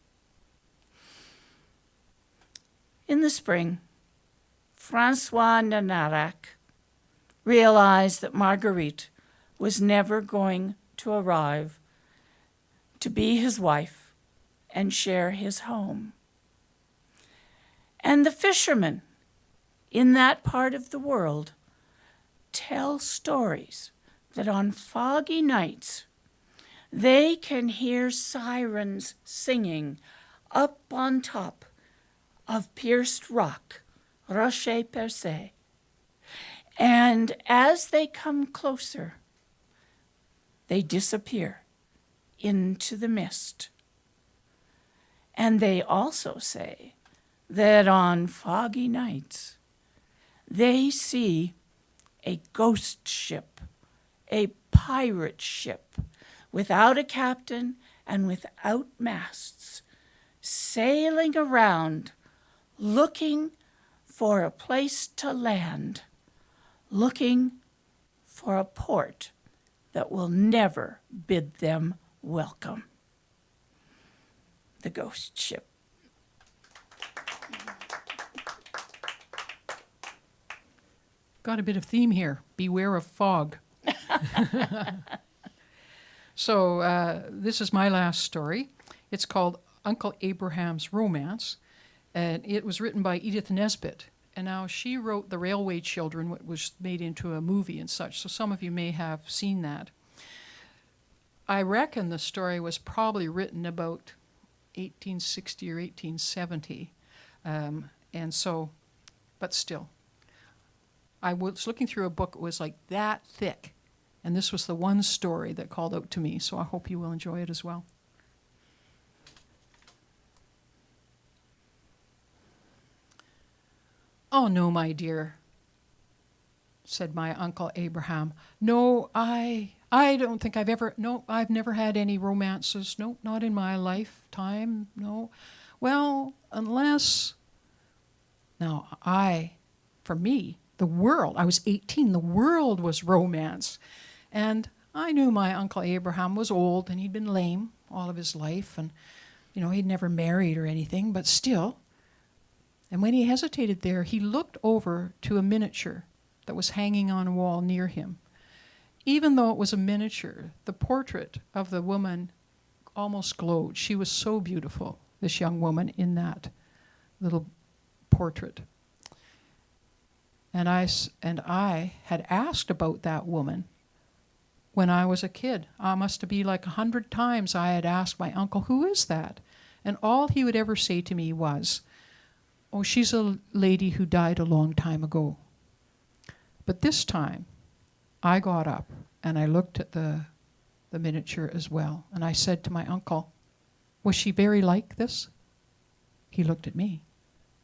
In the spring, Francois Nanarac realized that Marguerite was never going to arrive to be his wife and share his home. And the fishermen in that part of the world tell stories that on foggy nights they can hear sirens singing up on top of pierced rock, rocher percé. And as they come closer, they disappear into the mist. And they also say that on foggy nights, they see a ghost ship, a pirate ship, without a captain and without masts, sailing around, looking for a place to land, looking for a port that will never bid them welcome. The ghost ship. Got a bit of theme here. Beware of fog. So this is my last story. It's called Uncle Abraham's Romance, and it was written by Edith Nesbit. And now she wrote The Railway Children, which was made into a movie and such, so some of you may have seen that. I reckon the story was probably written about 1860 or 1870, and so, but still. I was looking through a book, it was like that thick, and this was the one story that called out to me, so I hope you will enjoy it as well. "Oh, no, my dear," said my Uncle Abraham. "No, I don't think I've never had any romances. No, not in my lifetime, no. Well, unless..." Now, for me, the world, I was 18, the world was romance. And I knew my Uncle Abraham was old and he'd been lame all of his life, and, he'd never married or anything, but still. And when he hesitated there, he looked over to a miniature that was hanging on a wall near him. Even though it was a miniature, the portrait of the woman almost glowed. She was so beautiful, this young woman in that little portrait. And I had asked about that woman when I was a kid. I must be like 100 times I had asked my uncle, "Who is that?" And all he would ever say to me was, "Oh, she's a lady who died a long time ago." But this time, I got up and I looked at the miniature as well. And I said to my uncle, "Was she very like this?" He looked at me.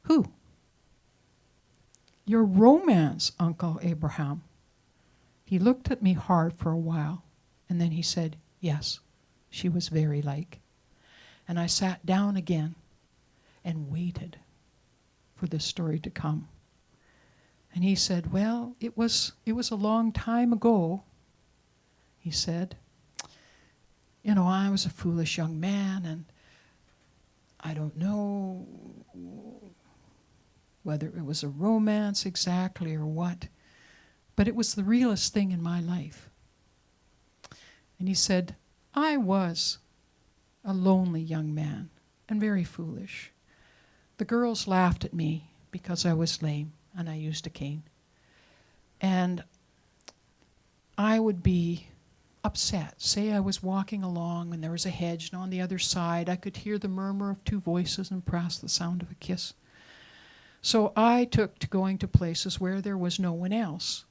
"Who?" "Your romance, Uncle Abraham." He looked at me hard for a while, and then he said, "Yes, she was very like." And I sat down again and waited for this story to come. And he said, "Well, it was a long time ago," he said. "I was a foolish young man, and I don't know whether it was a romance exactly or what, but it was the realest thing in my life." And he said, "I was a lonely young man and very foolish. The girls laughed at me because I was lame and I used a cane. And I would be upset. Say I was walking along and there was a hedge, and on the other side I could hear the murmur of two voices and perhaps the sound of a kiss. So I took to going to places where there was no one else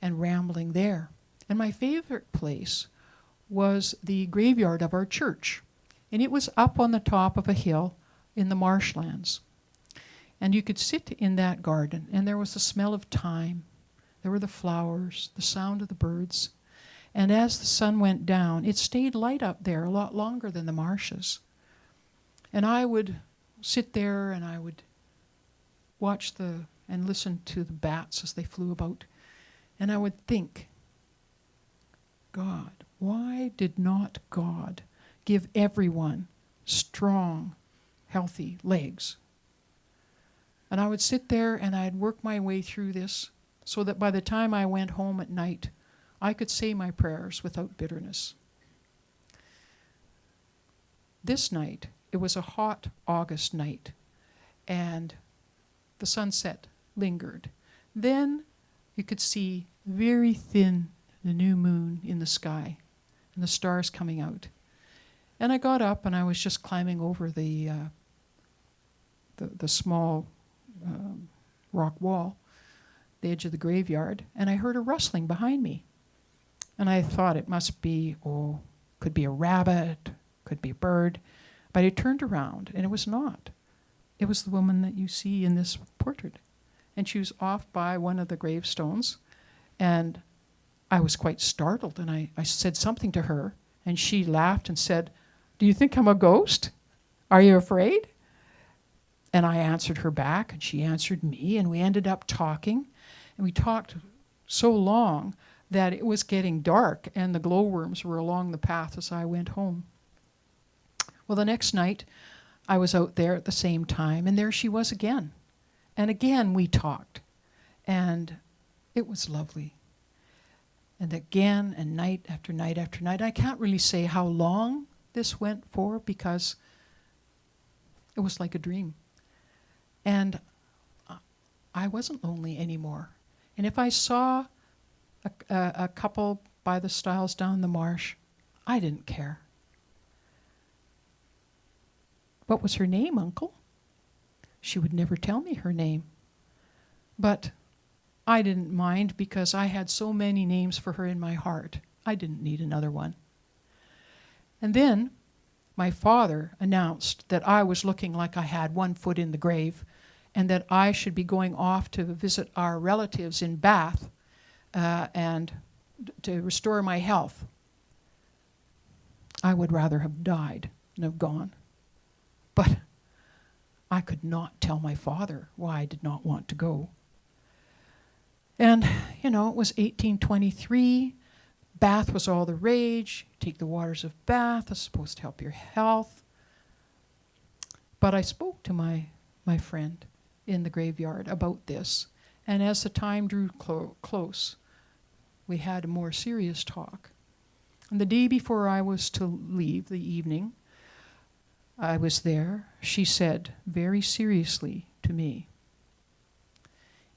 and rambling there. And my favorite place was the graveyard of our church. And it was up on the top of a hill in the marshlands. And you could sit in that garden, and there was the smell of thyme. There were the flowers, the sound of the birds. And as the sun went down, it stayed light up there a lot longer than the marshes. And I would sit there and I would watch and listen to the bats as they flew about. And I would think, God, why did not God give everyone strong, healthy legs? And I would sit there and I'd work my way through this so that by the time I went home at night, I could say my prayers without bitterness. This night, it was a hot August night, and the sunset lingered. Then you could see very thin, the new moon in the sky, and the stars coming out. And I got up, and I was just climbing over the small rock wall, the edge of the graveyard, and I heard a rustling behind me. And I thought it must be, could be a rabbit, could be a bird. But I turned around, and it was not. It was the woman that you see in this portrait. And she was off by one of the gravestones, and I was quite startled, and I said something to her, and she laughed and said, "Do you think I'm a ghost? Are you afraid?" And I answered her back, and she answered me, and we ended up talking, and we talked so long that it was getting dark, and the glowworms were along the path as I went home. Well, the next night, I was out there at the same time, and there she was again. And again we talked, and it was lovely. And again, and night after night after night. I can't really say how long this went for, because it was like a dream. And I wasn't lonely anymore. And if I saw a couple by the stiles down the marsh, I didn't care. What was her name, Uncle? She would never tell me her name. But I didn't mind, because I had so many names for her in my heart. I didn't need another one. And then my father announced that I was looking like I had one foot in the grave, and that I should be going off to visit our relatives in Bath and to restore my health. I would rather have died than have gone. But I could not tell my father why I did not want to go. And, it was 1823. Bath was all the rage. Take the waters of Bath. It's supposed to help your health. But I spoke to my friend in the graveyard about this. And as the time drew close, we had a more serious talk. And the day before I was to leave, the evening, I was there. She said very seriously to me,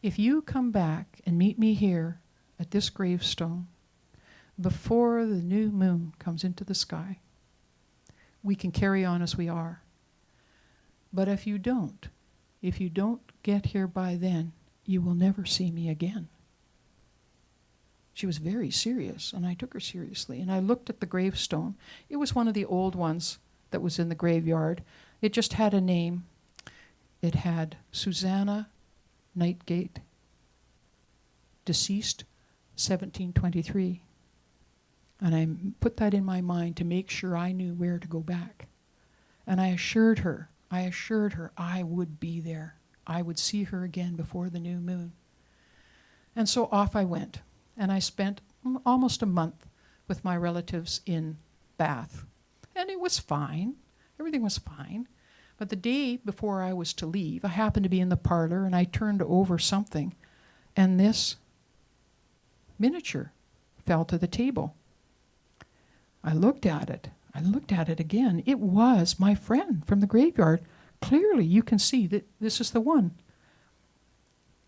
"If you come back and meet me here at this gravestone before the new moon comes into the sky, we can carry on as we are. But if you don't get here by then, you will never see me again." She was very serious, and I took her seriously. And I looked at the gravestone. It was one of the old ones that was in the graveyard. It just had a name. It had Susanna Nightgate, deceased 1723. And I put that in my mind to make sure I knew where to go back. And I assured her I would be there. I would see her again before the new moon. And so off I went. And I spent almost a month with my relatives in Bath. And it was fine. Everything was fine. But the day before I was to leave, I happened to be in the parlor, and I turned over something, and this miniature fell to the table. I looked at it. I looked at it again. It was my friend from the graveyard. Clearly, you can see that this is the one.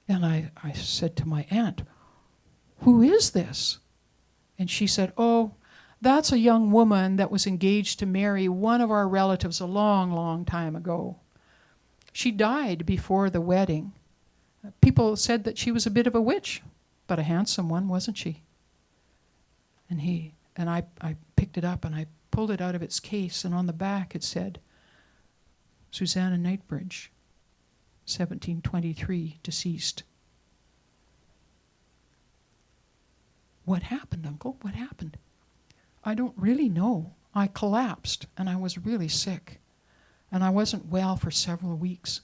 And I said to my aunt, "Who is this?" And she said, "Oh, that's a young woman that was engaged to marry one of our relatives a long, long time ago. She died before the wedding. People said that she was a bit of a witch, but a handsome one, wasn't she?" And I picked it up, and I pulled it out of its case, and on the back it said, "Susanna Nightbridge, 1723, deceased." What happened, Uncle? What happened? I don't really know. I collapsed, and I was really sick, and I wasn't well for several weeks.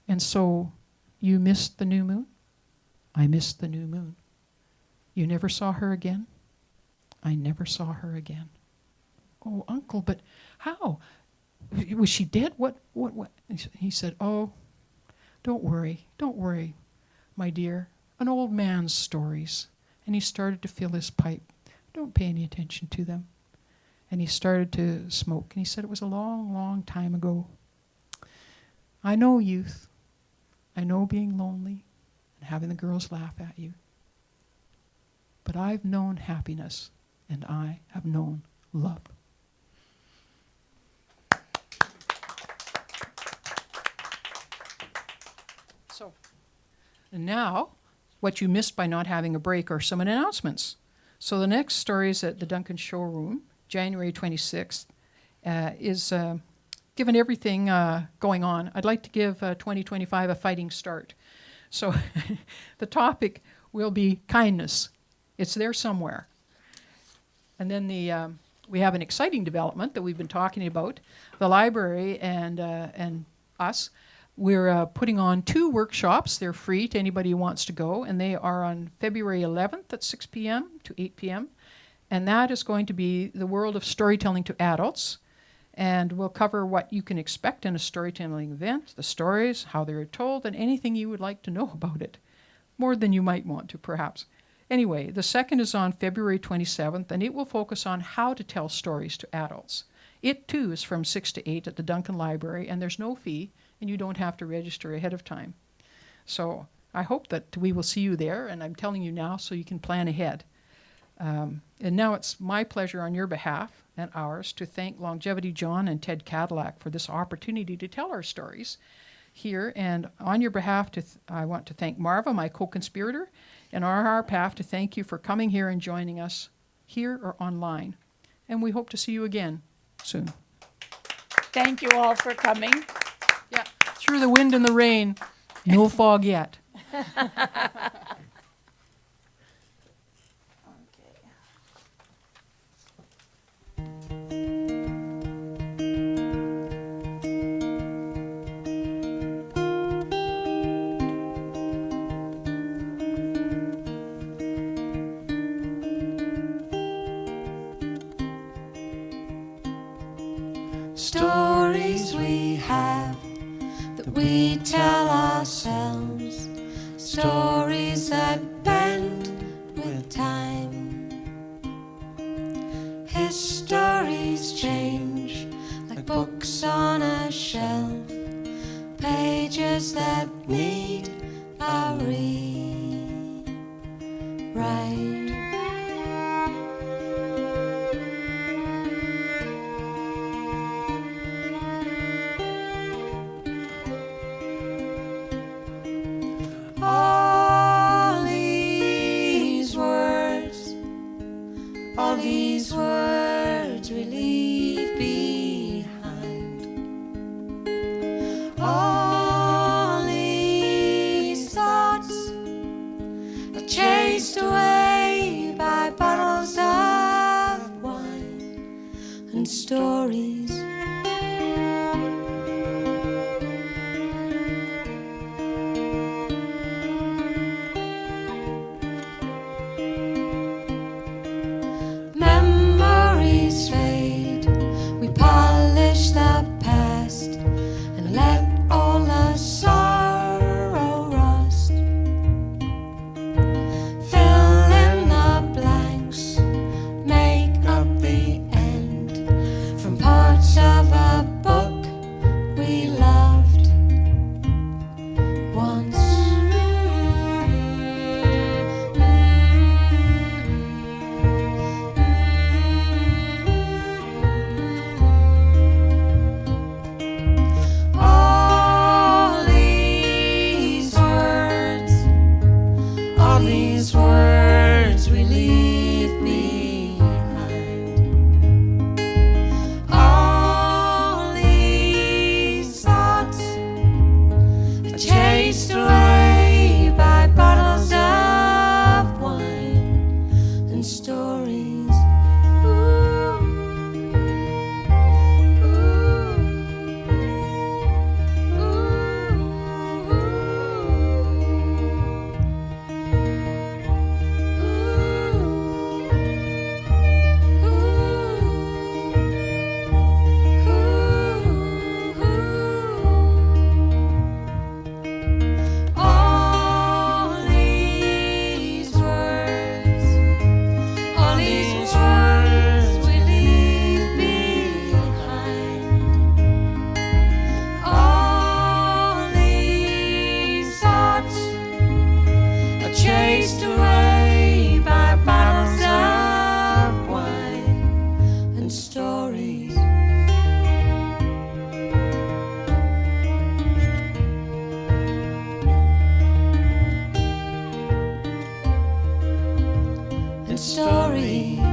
And so, you missed the new moon? I missed the new moon. You never saw her again? I never saw her again. Oh, Uncle, but how? Was she dead? What? He said, "Oh, don't worry, my dear. An old man's stories." And he started to fill his pipe. Don't pay any attention to them. And he started to smoke. And he said it was a long, long time ago. I know youth. I know being lonely and having the girls laugh at you. but I've known happiness, and I have known love. So, and now, what you missed by not having a break are some announcements. So the next story is at the Duncan Showroom, January 26th, is given everything going on. I'd like to give 2025 a fighting start. So the topic will be kindness. It's there somewhere. And then we have an exciting development that we've been talking about. The library and us, we're putting on 2 workshops. They're free to anybody who wants to go, and they are on February 11th at 6 p.m. to 8 p.m. And that is going to be the world of storytelling to adults. And we'll cover what you can expect in a storytelling event, the stories, how they're told, and anything you would like to know about it. More than you might want to, perhaps. Anyway, the second is on February 27th, and it will focus on how to tell stories to adults. It, too, is from 6 to 8 at the Duncan Library, and there's no fee, and you don't have to register ahead of time. So I hope that we will see you there, and I'm telling you now so you can plan ahead. And now it's my pleasure on your behalf and ours to thank Longevity John and Ted Cadillac for this opportunity to tell our stories here. And on your behalf, I want to thank Marva, my co-conspirator, and on our behalf to thank you for coming here and joining us here or online. And we hope to see you again soon. Thank you all for coming. Yeah, through the wind and the rain, no fog yet. Stories we have that we tell ourselves, stories that bend with time. Histories change like books on a shelf, pages that need a rewrite. All these words we leave behind. All these thoughts are chased away by bottles of wine and stories. Memories fade, we polish the past and let all the sorrow rust. Fill in the blanks, make up the end from parts of a book we loved once. All these words we leave behind. All these thoughts are chased away by bottles of wine and stories. Ooh, all these words we leave behind. All these thoughts are chased away by story.